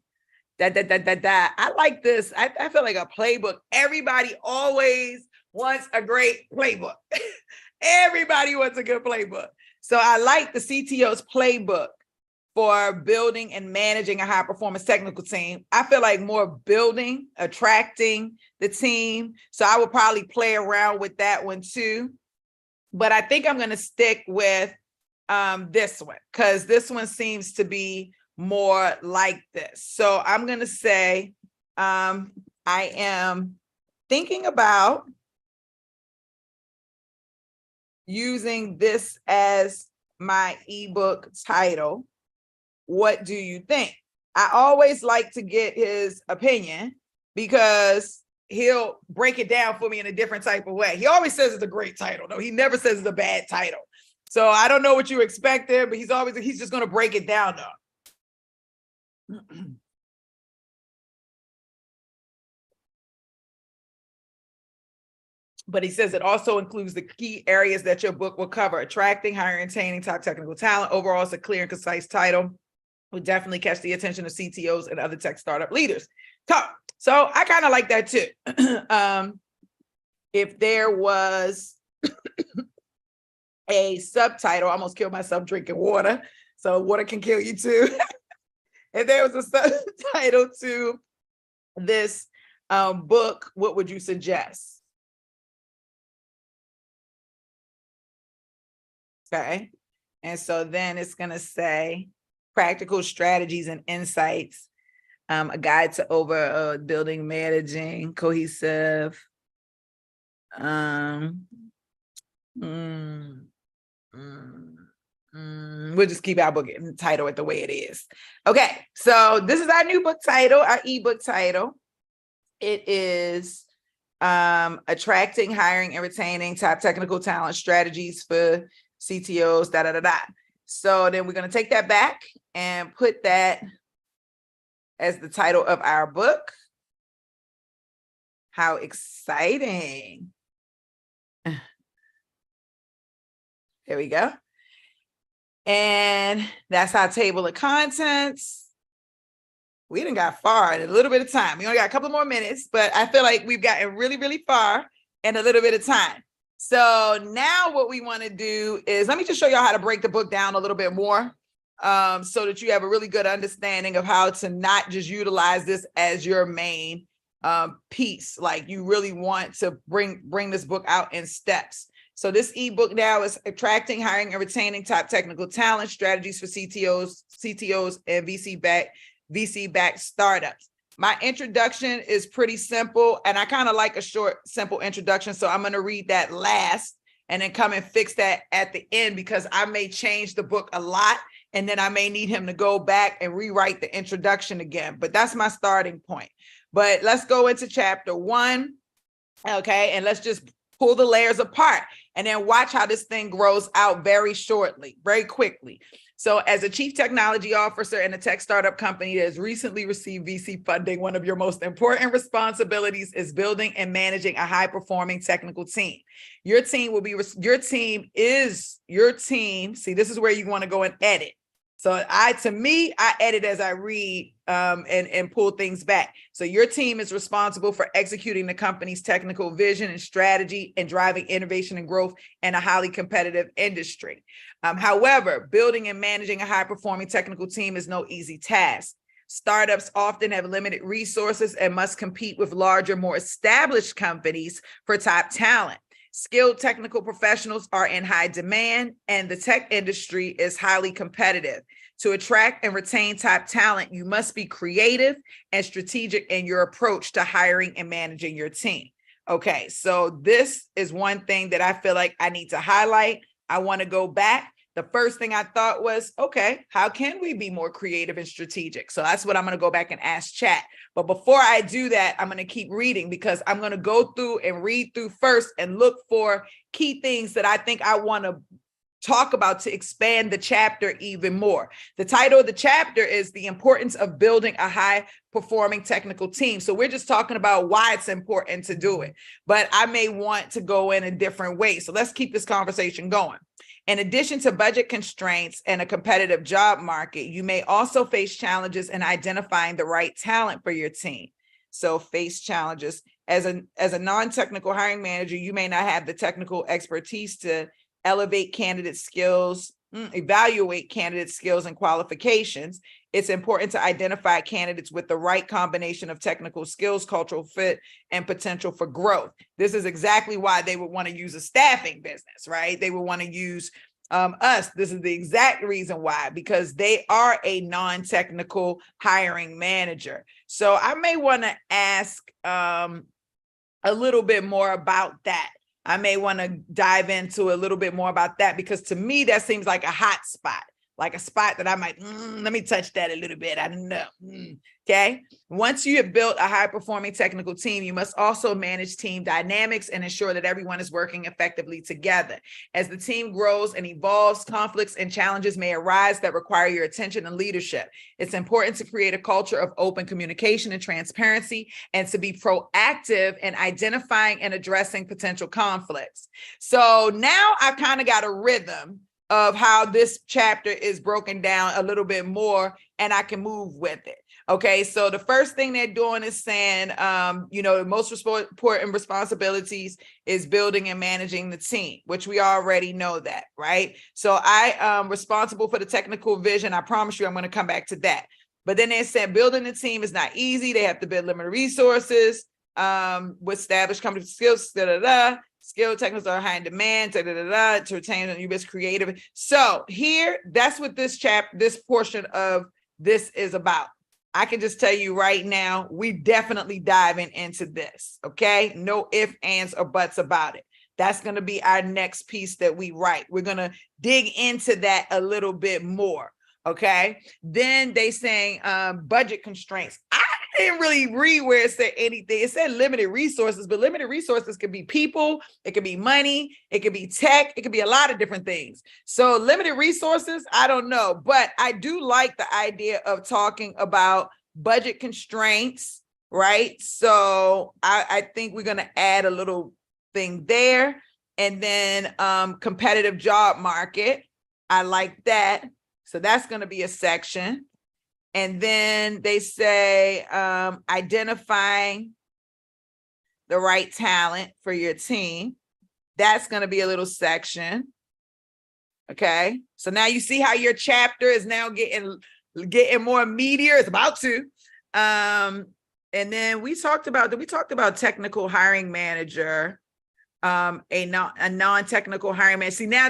I like this. I feel like a playbook. Everybody always wants a great playbook. Everybody wants a good playbook. So I like the CTO's playbook for building and managing a high performance technical team. I feel like more building, attracting the team. So I would probably play around with that one too. But I think I'm going to stick with this one, because this one seems to be more like this. So I'm going to say I am thinking about using this as my ebook title. What do you think? I always like to get his opinion because he'll break it down for me in a different type of way. He always says it's a great title. No, he never says it's a bad title. So I don't know what you expected, but he's just going to break it down though. But he says it also includes the key areas that your book will cover: attracting, hiring, retaining top technical talent. Overall, it's a clear and concise title. Would definitely catch the attention of CTOs and other tech startup leaders. So I kind of like that too. If there was a subtitle, I almost killed myself drinking water. So water can kill you too. If there was a subtitle to this book, what would you suggest? Okay. And so then it's going to say practical strategies and insights, a guide to building, managing, cohesive. We'll just keep our book title at the way it is. Okay, so this is our new book title, our ebook title. It is attracting, hiring, and retaining top technical talent, strategies for CTOs, So then we're going to take that back and put that as the title of our book. How exciting. There we go. And that's our table of contents. We done got far in a little bit of time. We only got a couple more minutes, but I feel like we've gotten really, really far in a little bit of time. So now what we want to do is, let me just show y'all how to break the book down a little bit more, so that you have a really good understanding of how to not just utilize this as your main piece. Like, you really want to bring this book out in steps. So this ebook now is attracting, hiring, and retaining top technical talent, strategies for CTOs and VC-backed startups. My introduction is pretty simple, and I kind of like a short, simple introduction. So I'm going to read that last and then come and fix that at the end, because I may change the book a lot, and then I may need him to go back and rewrite the introduction again. But that's my starting point. But let's go into chapter 1. Okay, and let's just pull the layers apart and then watch how this thing grows out very quickly. So as a chief technology officer in a tech startup company that has recently received VC funding, one of your most important responsibilities is building and managing a high-performing technical team. Your team is your team. See, this is where you want to go and edit. So I edit as I read and pull things back. So your team is responsible for executing the company's technical vision and strategy and driving innovation and growth in a highly competitive industry. However, building and managing a high-performing technical team is no easy task. Startups often have limited resources and must compete with larger, more established companies for top talent. Skilled technical professionals are in high demand, and the tech industry is highly competitive. To attract and retain top talent, you must be creative and strategic in your approach to hiring and managing your team. Okay, so this is one thing that I feel like I need to highlight. I want to go back. The first thing I thought was, okay, how can we be more creative and strategic? So that's what I'm going to go back and ask chat. But before I do that, I'm going to keep reading because I'm going to go through and read through first and look for key things that I think I want to talk about to expand the chapter even more. The title of the chapter is The Importance of Building a High Performing Technical Team. So we're just talking about why it's important to do it, but I may want to go in a different way. So let's keep this conversation going. In addition to budget constraints and a competitive job market, you may also face challenges in identifying the right talent for your team. So face challenges. As a non-technical hiring manager, you may not have the technical expertise to evaluate candidate skills and qualifications. It's important to identify candidates with the right combination of technical skills, cultural fit, and potential for growth. This is exactly why they would want to use a staffing business, right? They would want to use us. This is the exact reason why, because they are a non-technical hiring manager. So I may want to ask a little bit more about that. I may want to dive into a little bit more about that because to me, that seems like a hot spot, like a spot that I might, let me touch that a little bit. I don't know. Okay. Once you have built a high performing technical team, you must also manage team dynamics and ensure that everyone is working effectively together. As the team grows and evolves, conflicts and challenges may arise that require your attention and leadership. It's important to create a culture of open communication and transparency and to be proactive in identifying and addressing potential conflicts. So now I've kind of got a rhythm of how this chapter is broken down a little bit more and I can move with it. Okay, so the first thing they're doing is saying, the most important responsibilities is building and managing the team, which we already know that, right? So I am responsible for the technical vision. I promise you I'm going to come back to that. But then they said building the team is not easy. They have to build limited resources with established company skills, skilled technicals are high in demand, to retain and you best creative. So here, that's what this portion of this is about. I can just tell you right now, we definitely diving into this, okay? No ifs, ands, or buts about it. That's going to be our next piece that we write. We're going to dig into that a little bit more, okay? Then they saying budget constraints. I didn't really read where it said anything. It said limited resources, but limited resources could be people, it could be money, it could be tech, it could be a lot of different things. So limited resources, I don't know, but I do like the idea of talking about budget constraints, right? So I think we're going to add a little thing there. And then competitive job market. I like that. So that's going to be a section. And then they say identifying the right talent for your team. That's going to be a little section. Okay. So now you see how your chapter is now getting more meatier. It's about to. And then we talked about technical hiring manager, a non-technical hiring manager. See, now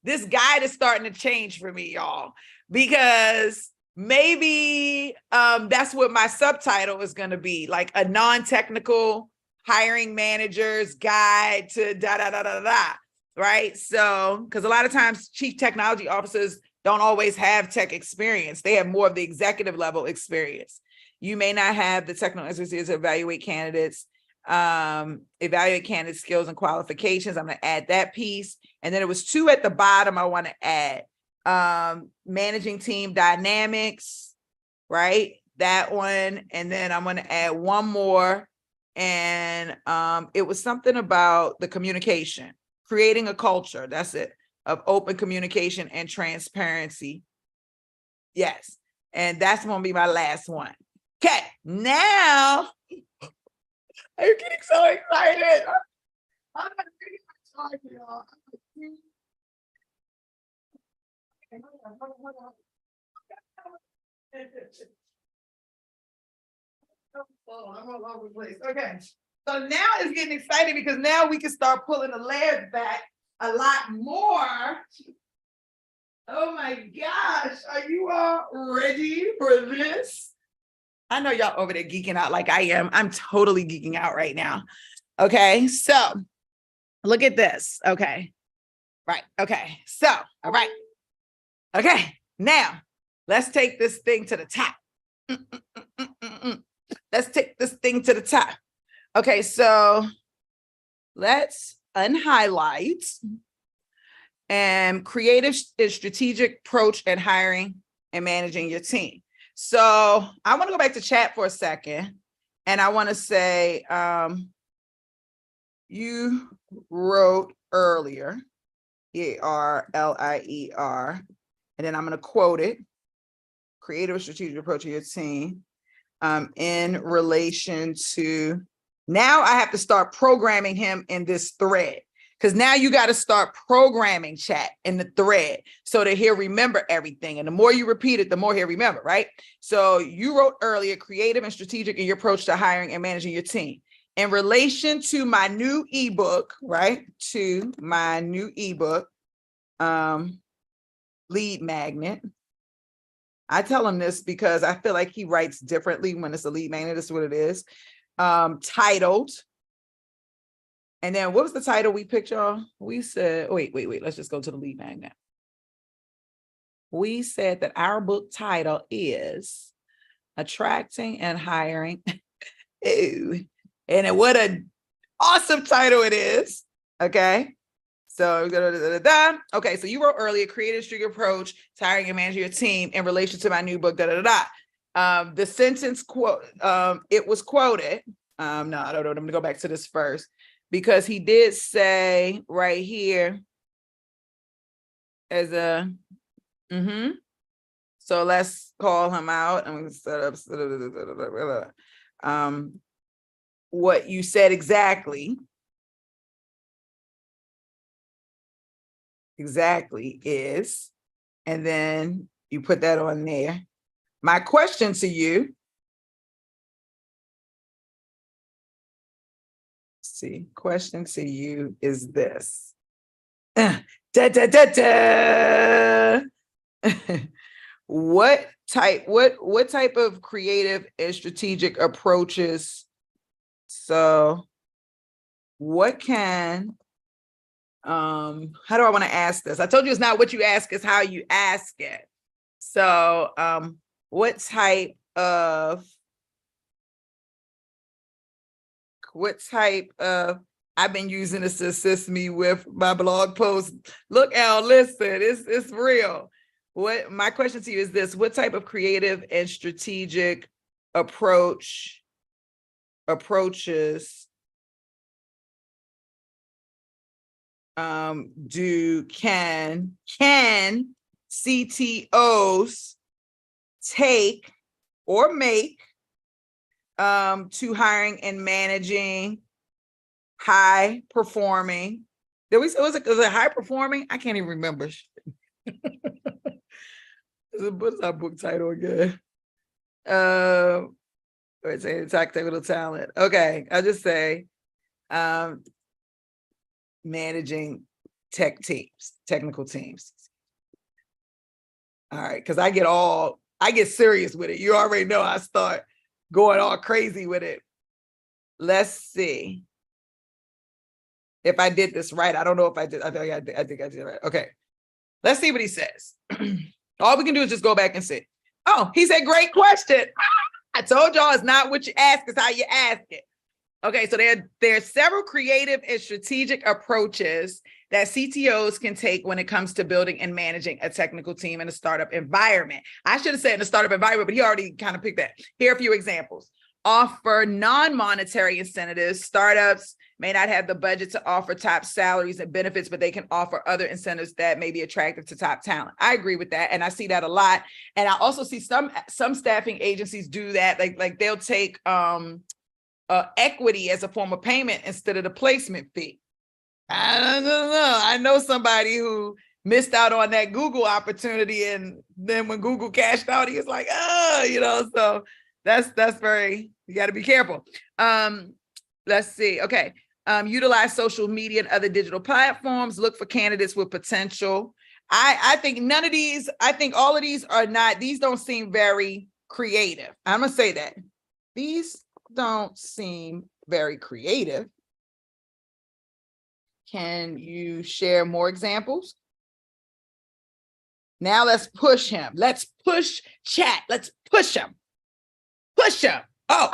this guide is starting to change for me, y'all, because maybe that's what my subtitle is going to be, like a non-technical hiring manager's guide to da. Right? So, because a lot of times chief technology officers don't always have tech experience. They have more of the executive level experience. You may not have the technical expertise to evaluate candidates skills and qualifications. I'm going to add that piece. And then it was 2 at the bottom I want to add. Managing team dynamics, right? That one. And then I'm going to add one more. And it was something about the communication, creating a culture. That's it. Of open communication and transparency. Yes. And that's going to be my last one. Okay. Now, are you getting so excited? I'm getting excited, y'all. I'm all over the place. Okay. So now it's getting exciting because now we can start pulling the layers back a lot more. Oh my gosh, are you all ready for this? I know y'all over there geeking out like I am. I'm totally geeking out right now. Okay, so look at this. Okay, right. Okay, so, all right. Okay, now let's take this thing to the top. Let's take this thing to the top. Okay, so let's unhighlight and creative and strategic approach and hiring and managing your team. So I want to go back to chat for a second. And I want to say, you wrote earlier, ERLIER, and then I'm going to quote it, creative strategic approach to your team in relation to, now I have to start programming him in this thread. Because now you got to start programming chat in the thread so that he'll remember everything. And the more you repeat it, the more he'll remember, right? So you wrote earlier, creative and strategic in your approach to hiring and managing your team. In relation to my new ebook, right? To my new ebook, Lead Magnet. I tell him this because I feel like he writes differently when it's a lead magnet. This is what it is. Titled. And then what was the title we picked, y'all? We said, wait. Let's just go to the lead magnet. We said that our book title is Attracting and Hiring. Ew. And what an awesome title it is. Okay. So okay, so you wrote earlier, creative strategic approach to hiring and managing your team in relation to my new book, the sentence quote, it was quoted. No, I don't know. I'm gonna go back to this first because he did say right here as a, so let's call him out. I'm gonna set up what you said exactly is, and then you put that on there. My question to you, question to you is this. What type of creative and strategic approaches? So what can, how do I want to ask this? I told you it's not what you ask, it's how you ask it. So what type of, I've been using this to assist me with my blog post. Look, Al, listen, it's real. What my question to you is this: what type of creative and strategic approaches can CTOs take or make to hiring and managing high performing? Was it high performing? I can't even remember. What's our book title again? It's technical talent. Okay, I'll just say managing technical teams. All right, because I get serious with it. You already know I start going all crazy with it. Let's see if I did this right. I don't know if I did. I think I did it right. Okay, let's see what he says. All we can do is just go back and see. Oh, he said, great question. I told y'all it's not what you ask, it's how you ask it. Okay, so there are several creative and strategic approaches that CTOs can take when it comes to building and managing a technical team in a startup environment. I should have said in a startup environment, but he already kind of picked that. Here are a few examples. Offer non-monetary incentives. Startups may not have the budget to offer top salaries and benefits, but they can offer other incentives that may be attractive to top talent. I agree with that, and I see that a lot. And I also see some staffing agencies do that. Like they'll take equity as a form of payment instead of the placement fee. I don't know. I know somebody who missed out on that Google opportunity, and then when Google cashed out, he was like, so that's very, you got to be careful. Let's see. Okay. Utilize social media and other digital platforms. Look for candidates with potential. I think none of these, I think all of these are not, these don't seem very creative. I'm gonna say that. These don't seem very creative. Can you share more examples? Now let's push him. Let's push chat. Let's push him. Push him. Oh.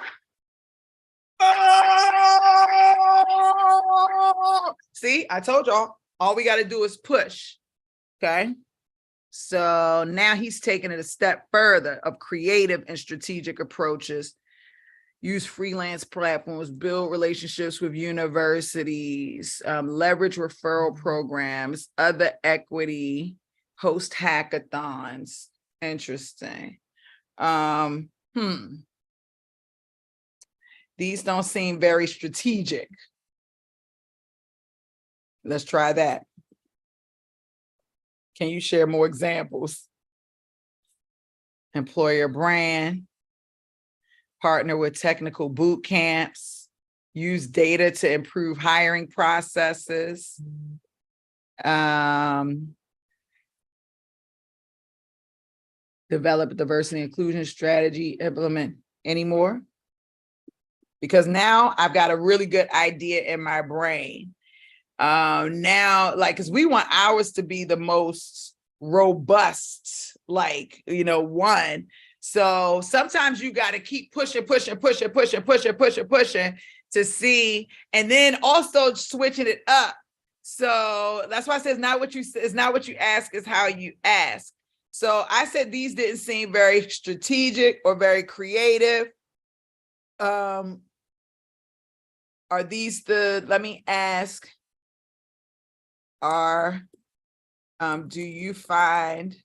Oh! See, I told y'all, all we got to do is push. Okay. So now he's taking it a step further of creative and strategic approaches. Use freelance platforms, build relationships with universities, leverage referral programs, other equity, host hackathons. Interesting. These don't seem very strategic. Let's try that. Can you share more examples? Employer brand, partner with technical boot camps, use data to improve hiring processes. Develop a diversity inclusion strategy, implement any more? Because now I've got a really good idea in my brain. Now, like, because we want ours to be the most robust, like, one. So sometimes you got to keep pushing to see, and then also switching it up. So that's why I said it's not what you ask, is how you ask. So I said these didn't seem very strategic or very creative. Are these let me ask, do you find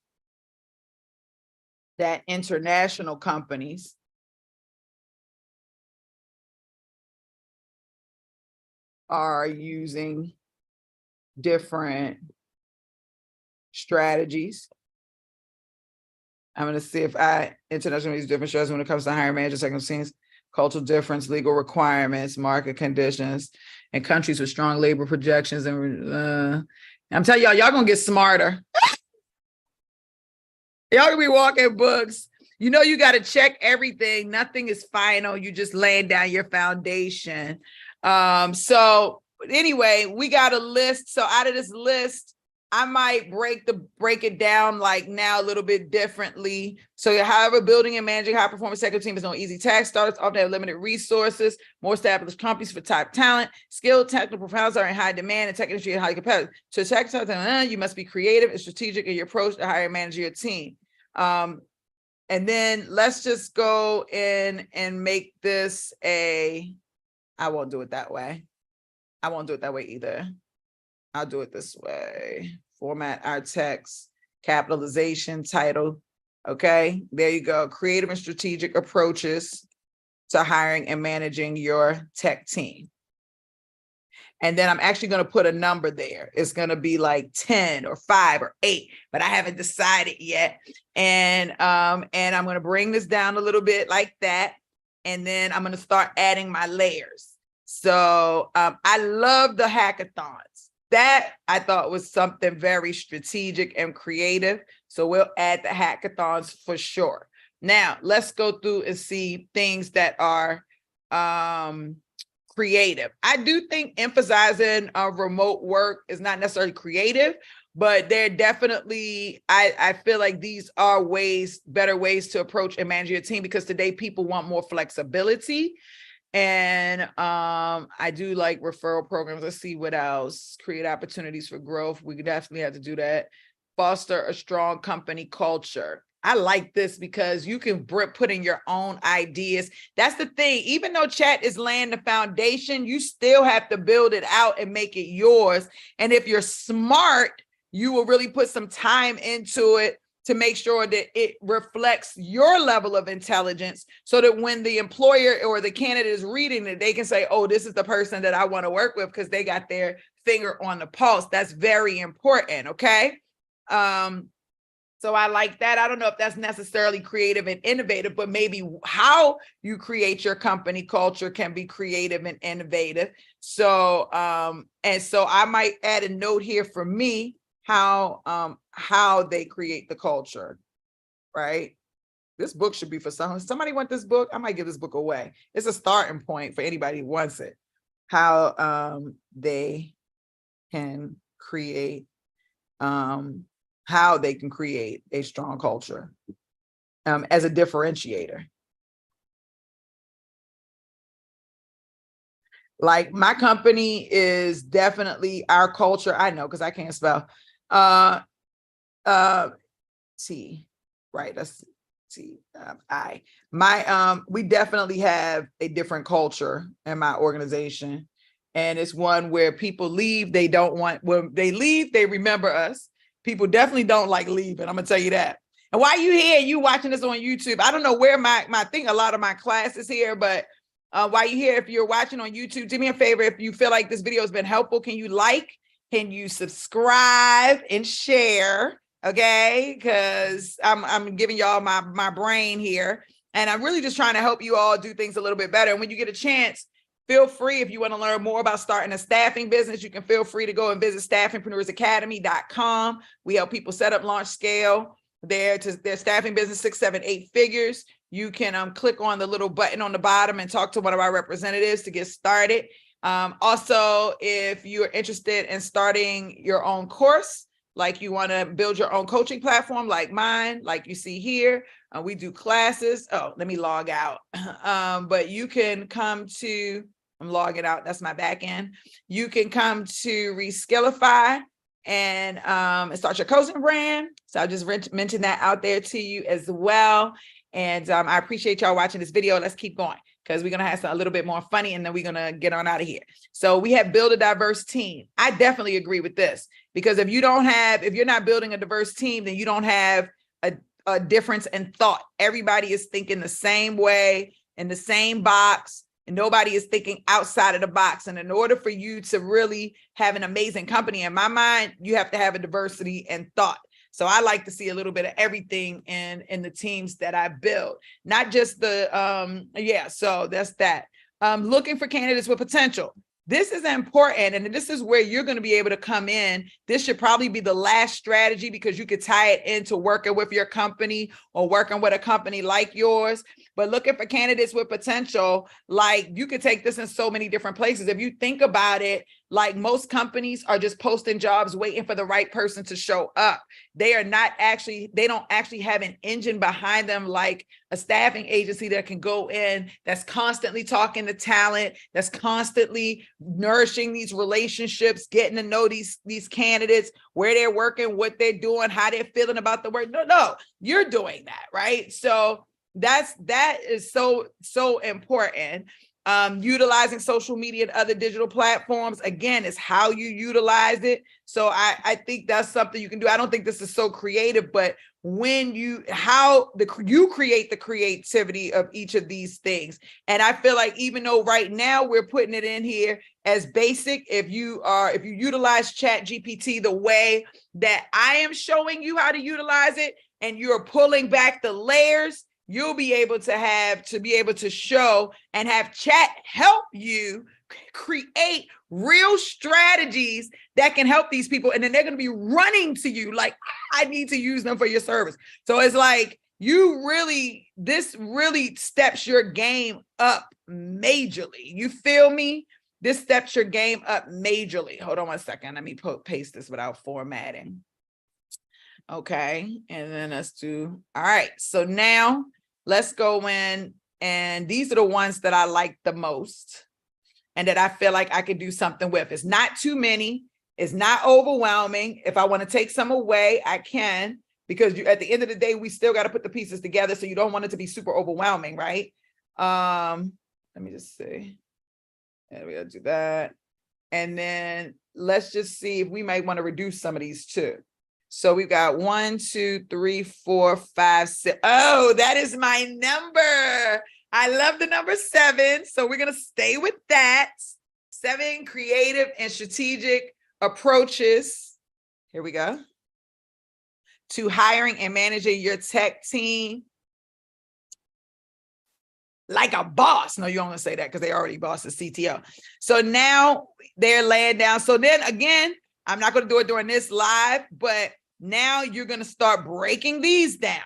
that international companies are using different strategies? I'm going to see if international use different strategies when it comes to hiring managers, second scenes, cultural difference, legal requirements, market conditions, and countries with strong labor projections. And I'm telling y'all gonna get smarter. Y'all gonna be walking books. You got to check everything. Nothing is final. You just laying down your foundation. So anyway, we got a list. So out of this list, I might break it down like now a little bit differently. So however, building and managing high performance technical team is no easy task. Startups often have limited resources, more established companies for top talent. Skilled technical professionals are in high demand and tech industry is highly competitive. To attack something, you must be creative and strategic in your approach to hire and manage your team. And then let's just go in and make this I won't do it that way. I won't do it that way either. I'll do it this way. Format our text, capitalization, title. Okay, there you go. Creative and strategic approaches to hiring and managing your tech team. And then I'm actually going to put a number there. It's going to be like 10 or 5 or 8, but I haven't decided yet. And I'm going to bring this down a little bit like that. And then I'm going to start adding my layers. So I love the hackathons. That I thought was something very strategic and creative. So we'll add the hackathons for sure. Now let's go through and see things that are creative. I do think emphasizing remote work is not necessarily creative, but they're definitely, I feel like these are better ways to approach and manage your team, because today people want more flexibility. And I do like referral programs. Let's see what else. Create opportunities for growth. We definitely have to do that. Foster a strong company culture. I like this because you can put in your own ideas. That's the thing. Even though chat is laying the foundation, you still have to build it out and make it yours. And if you're smart, you will really put some time into it to make sure that it reflects your level of intelligence, so that when the employer or the candidate is reading it, they can say, oh, this is the person that I want to work with because they got their finger on the pulse. That's very important, okay? So I like that. I don't know if that's necessarily creative and innovative, but maybe how you create your company culture can be creative and innovative. So, and so I might add a note here for me, how how they create the culture, right? This book should be for someone. Somebody want this book? I might give this book away. It's a starting point for anybody who wants it. How they can create, how they can create a strong culture as a differentiator. Like my company is definitely our culture. I know because I can't spell. T, right? That's T. We definitely have a different culture in my organization, and it's one where people leave. They don't want, when they leave, they remember us. People definitely don't like leaving. I'm gonna tell you that. And while you here, you watching this on YouTube, I don't know where my thing, a lot of my class is here, but while you're here, if you're watching on YouTube, do me a favor. If you feel like this video has been helpful, can you like, can you subscribe and share? Okay, because I'm giving y'all my brain here, and I'm really just trying to help you all do things a little bit better. And when you get a chance, feel free, if you want to learn more about starting a staffing business, you can feel free to go and visit staffingpreneursacademy.com. We help people set up, launch, scale their staffing business 6, 7, 8 figures. You can click on the little button on the bottom and talk to one of our representatives to get started. Also, if you're interested in starting your own course, like you want to build your own coaching platform like mine, like you see here, we do classes. Oh, let me log out. But you can come to, I'm logging out, that's my back end. You can come to Reskillify and start your coaching brand. So I'll just mention that out there to you as well. And I appreciate y'all watching this video. Let's keep going, because we're going to have a little bit more funny, and then we're going to get on out of here. So we have build a diverse team. I definitely agree with this, because if you're not building a diverse team, then you don't have a difference in thought. Everybody is thinking the same way, in the same box, and nobody is thinking outside of the box. And in order for you to really have an amazing company, in my mind, you have to have a diversity in thought. So I like to see a little bit of everything in the teams that I build, not just the, so that's that. Looking for candidates with potential. This is important, and this is where you're going to be able to come in. This should probably be the last strategy, because you could tie it into working with your company or working with a company like yours. But looking for candidates with potential, like you could take this in so many different places. If you think about it, like most companies are just posting jobs waiting for the right person to show up. They don't actually have an engine behind them, like a staffing agency that can go in, that's constantly talking to talent, that's constantly nourishing these relationships, getting to know these candidates, where they're working, what they're doing, how they're feeling about the work. No, you're doing that, right? So that is so important. Utilizing social media and other digital platforms, again, is how you utilize it. So I think that's something you can do. I don't think this is so creative, but when you create the creativity of each of these things. And I feel like, even though right now we're putting it in here as basic, if you utilize ChatGPT the way that I am showing you how to utilize it, and you're pulling back the layers, you'll be able to show and have chat help you create real strategies that can help these people. And then they're going to be running to you like, I need to use them for your service. So it's like, this really steps your game up majorly. You feel me? This steps your game up majorly. Hold on one second. Let me paste this without formatting. Okay. And then let's do, all right. So now let's go in, and these are the ones that I like the most and that I feel like I could do something with. It's not too many. It's not overwhelming. If I want to take some away, I can, because at the end of the day, we still got to put the pieces together. So you don't want it to be super overwhelming, right? Let me just see. And we'll do that. And then let's just see if we might want to reduce some of these too. So we've got 1, 2, 3, 4, 5, 6. Oh, that is my number. I love the number 7. So we're going to stay with that. 7 creative and strategic approaches. Here we go. To hiring and managing your tech team like a boss. No, you don't want to say that, because they already boss the CTO. So now they're laying down. So then again, I'm not going to do it during this live, but Now you're going to start breaking these down.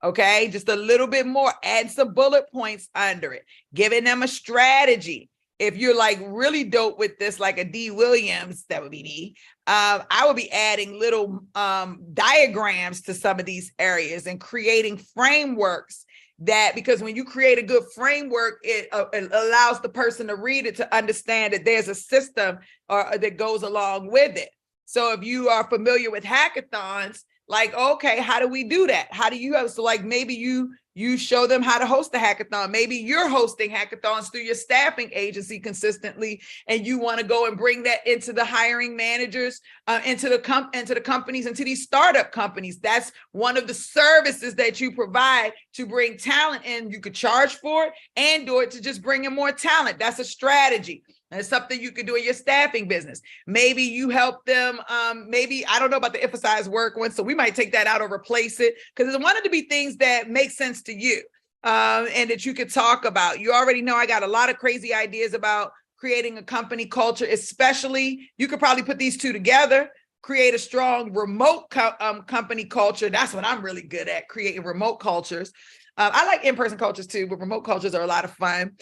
Okay, just a little bit more, add some bullet points under it, giving them a strategy. If you're like really dope with this, like a D. Williams, that would be me. I would be adding little diagrams to some of these areas and creating frameworks that, because when you create a good framework, it allows the person to read it to understand that there's a system that goes along with it. So if you are familiar with hackathons, like, okay, how do we do that? How do you have, so like maybe you show them how to host a hackathon. Maybe you're hosting hackathons through your staffing agency consistently, and you want to go and bring that into the hiring managers, into the companies, into these startup companies. That's one of the services that you provide to bring talent in. You could charge for it and do it to just bring in more talent. That's a strategy. And it's something you could do in your staffing business. Maybe you help them. Maybe, I don't know about the emphasize work one, so we might take that out or replace it, because it's wanted to be things that make sense to you and that you could talk about. You already know I got a lot of crazy ideas about creating a company culture, especially you could probably put these two together, create a strong remote company culture. That's what I'm really good at, creating remote cultures. I like in-person cultures too, but remote cultures are a lot of fun.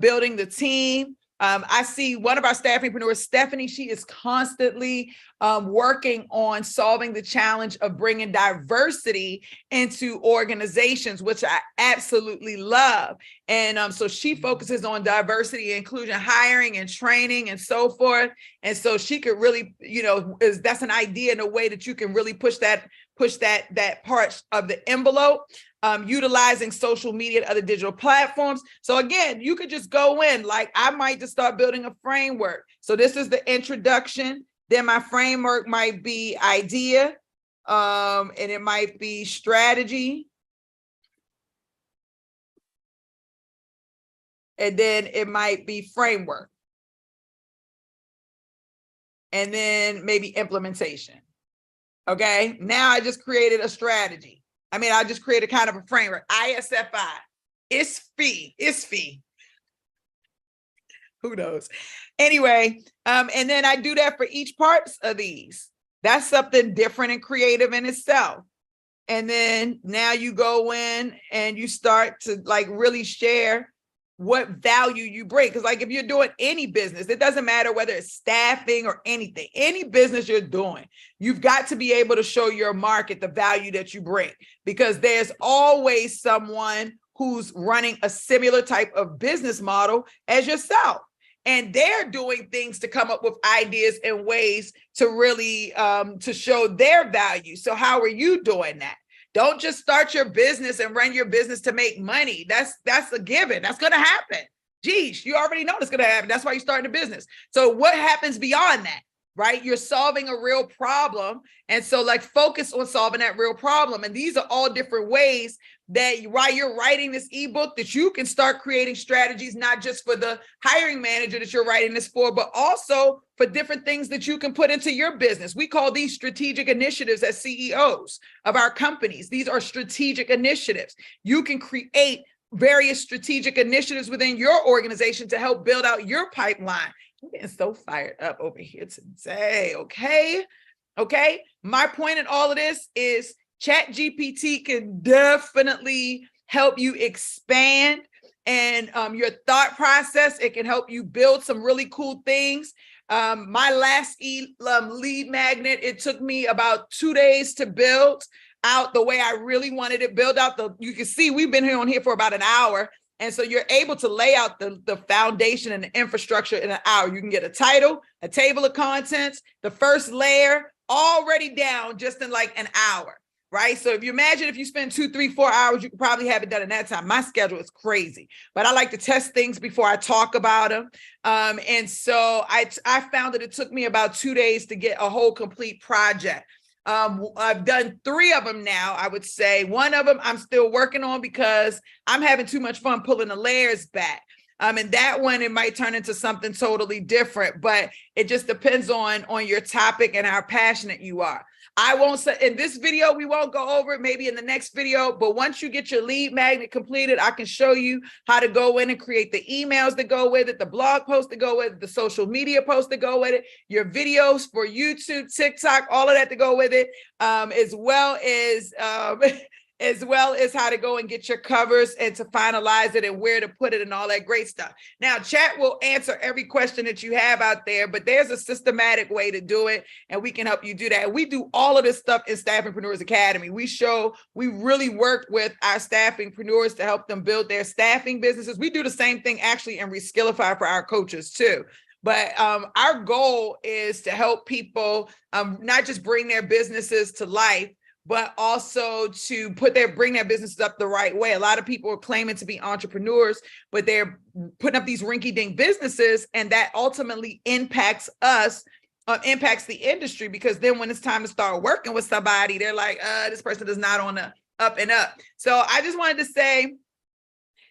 Building the team. I see one of our staffingpreneurs, Stephanie, she is constantly working on solving the challenge of bringing diversity into organizations, which I absolutely love. And so she focuses on diversity, inclusion, hiring and training and so forth. And so she could really, that's an idea in a way that you can really push that part of the envelope. Utilizing social media and other digital platforms. So again, you could just go in, like I might just start building a framework. So this is the introduction. Then my framework might be idea, and it might be strategy. And then it might be framework. And then maybe implementation. Okay, now I just created a strategy. I just created kind of a framework. ISFI, ISFI. Who knows? Anyway, and then I do that for each parts of these. That's something different and creative in itself. And then now you go in and you start to like really share what value you bring. Because like if you're doing any business, it doesn't matter whether it's staffing or anything, any business you're doing, you've got to be able to show your market the value that you bring, because there's always someone who's running a similar type of business model as yourself. And they're doing things to come up with ideas and ways to really to show their value. So how are you doing that? Don't just start your business and run your business to make money. That's a given. That's going to happen. Geez, you already know it's going to happen. That's why you're starting a business. So what happens beyond that, right? You're solving a real problem. And so like focus on solving that real problem. And these are all different ways that while you're writing this ebook, that you can start creating strategies, not just for the hiring manager that you're writing this for, but also for different things that you can put into your business. We call these strategic initiatives as CEOs of our companies. These are strategic initiatives. You can create various strategic initiatives within your organization to help build out your pipeline. I'm getting so fired up over here today. Okay. My point in all of this is ChatGPT can definitely help you expand and your thought process. It can help you build some really cool things. My last lead magnet, it took me about 2 days to build out the way I really wanted it. Build out you can see we've been here for about an hour. And so you're able to lay out the foundation and the infrastructure in an hour. You can get a title, a table of contents, the first layer already down just in like an hour, right? So if you imagine if you spend 2, 3, 4 hours, you could probably have it done in that time. My schedule is crazy, but I like to test things before I talk about them. And so I found that it took me about 2 days to get a whole complete project. I've done 3 of them now, I would say. One of them I'm still working on because I'm having too much fun pulling the layers back. And that one, it might turn into something totally different, but it just depends on your topic and how passionate you are. I won't say in this video, we won't go over it, maybe in the next video, but once you get your lead magnet completed, I can show you how to go in and create the emails that go with it, the blog posts that go with it, the social media posts that go with it, your videos for YouTube, TikTok, all of that to go with it, as well as how to go and get your covers and to finalize it and where to put it and all that great stuff. Now, chat will answer every question that you have out there, but there's a systematic way to do it, and we can help you do that. We do all of this stuff in Staffingpreneurs Academy. We really work with our staffingpreneurs to help them build their staffing businesses. We do the same thing actually in Reskillify for our coaches too. But our goal is to help people not just bring their businesses to life, but also to bring their businesses up the right way. A lot of people are claiming to be entrepreneurs, but they're putting up these rinky-dink businesses, and that ultimately impacts us, impacts the industry, because then when it's time to start working with somebody, they're like, this person is not on the up and up. So I just wanted to say,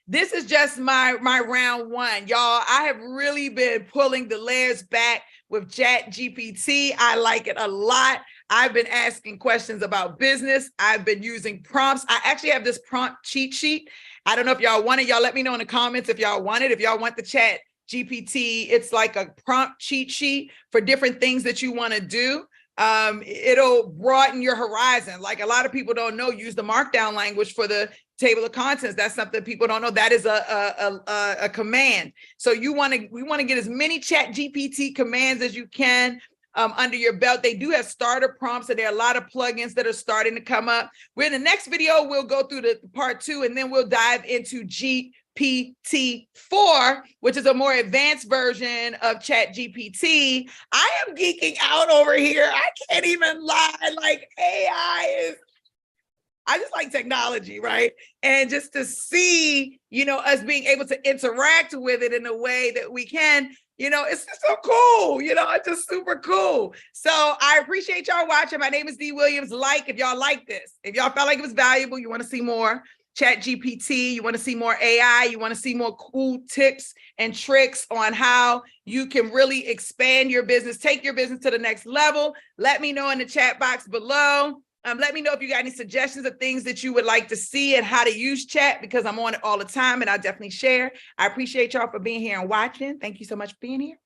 this is just my round one, y'all. I have really been pulling the layers back with ChatGPT. I like it a lot. I've been asking questions about business. I've been using prompts. I actually have this prompt cheat sheet. I don't know if y'all want it. Y'all let me know in the comments if y'all want it. If y'all want the ChatGPT, it's like a prompt cheat sheet for different things that you want to do. It'll broaden your horizon. Like a lot of people don't know, use the markdown language for the table of contents. That's something people don't know. That is a command. So we want to get as many ChatGPT commands as you can under your belt. They do have starter prompts, and there are a lot of plugins that are starting to come up. In the next video, we'll go through the part 2, and then we'll dive into GPT-4, which is a more advanced version of ChatGPT. I am geeking out over here. I can't even lie. Like AI I just like technology, right? And just to see, us being able to interact with it in a way that we can, it's just so cool. It's just super cool. So I appreciate y'all watching. My name is Dee Williams. If y'all like this, if y'all felt like it was valuable, you want to see more ChatGPT, you want to see more AI, you want to see more cool tips and tricks on how you can really expand your business, take your business to the next level, let me know in the chat box below. Let me know if you got any suggestions of things that you would like to see and how to use chat, because I'm on it all the time and I'll definitely share. I appreciate y'all for being here and watching. Thank you so much for being here.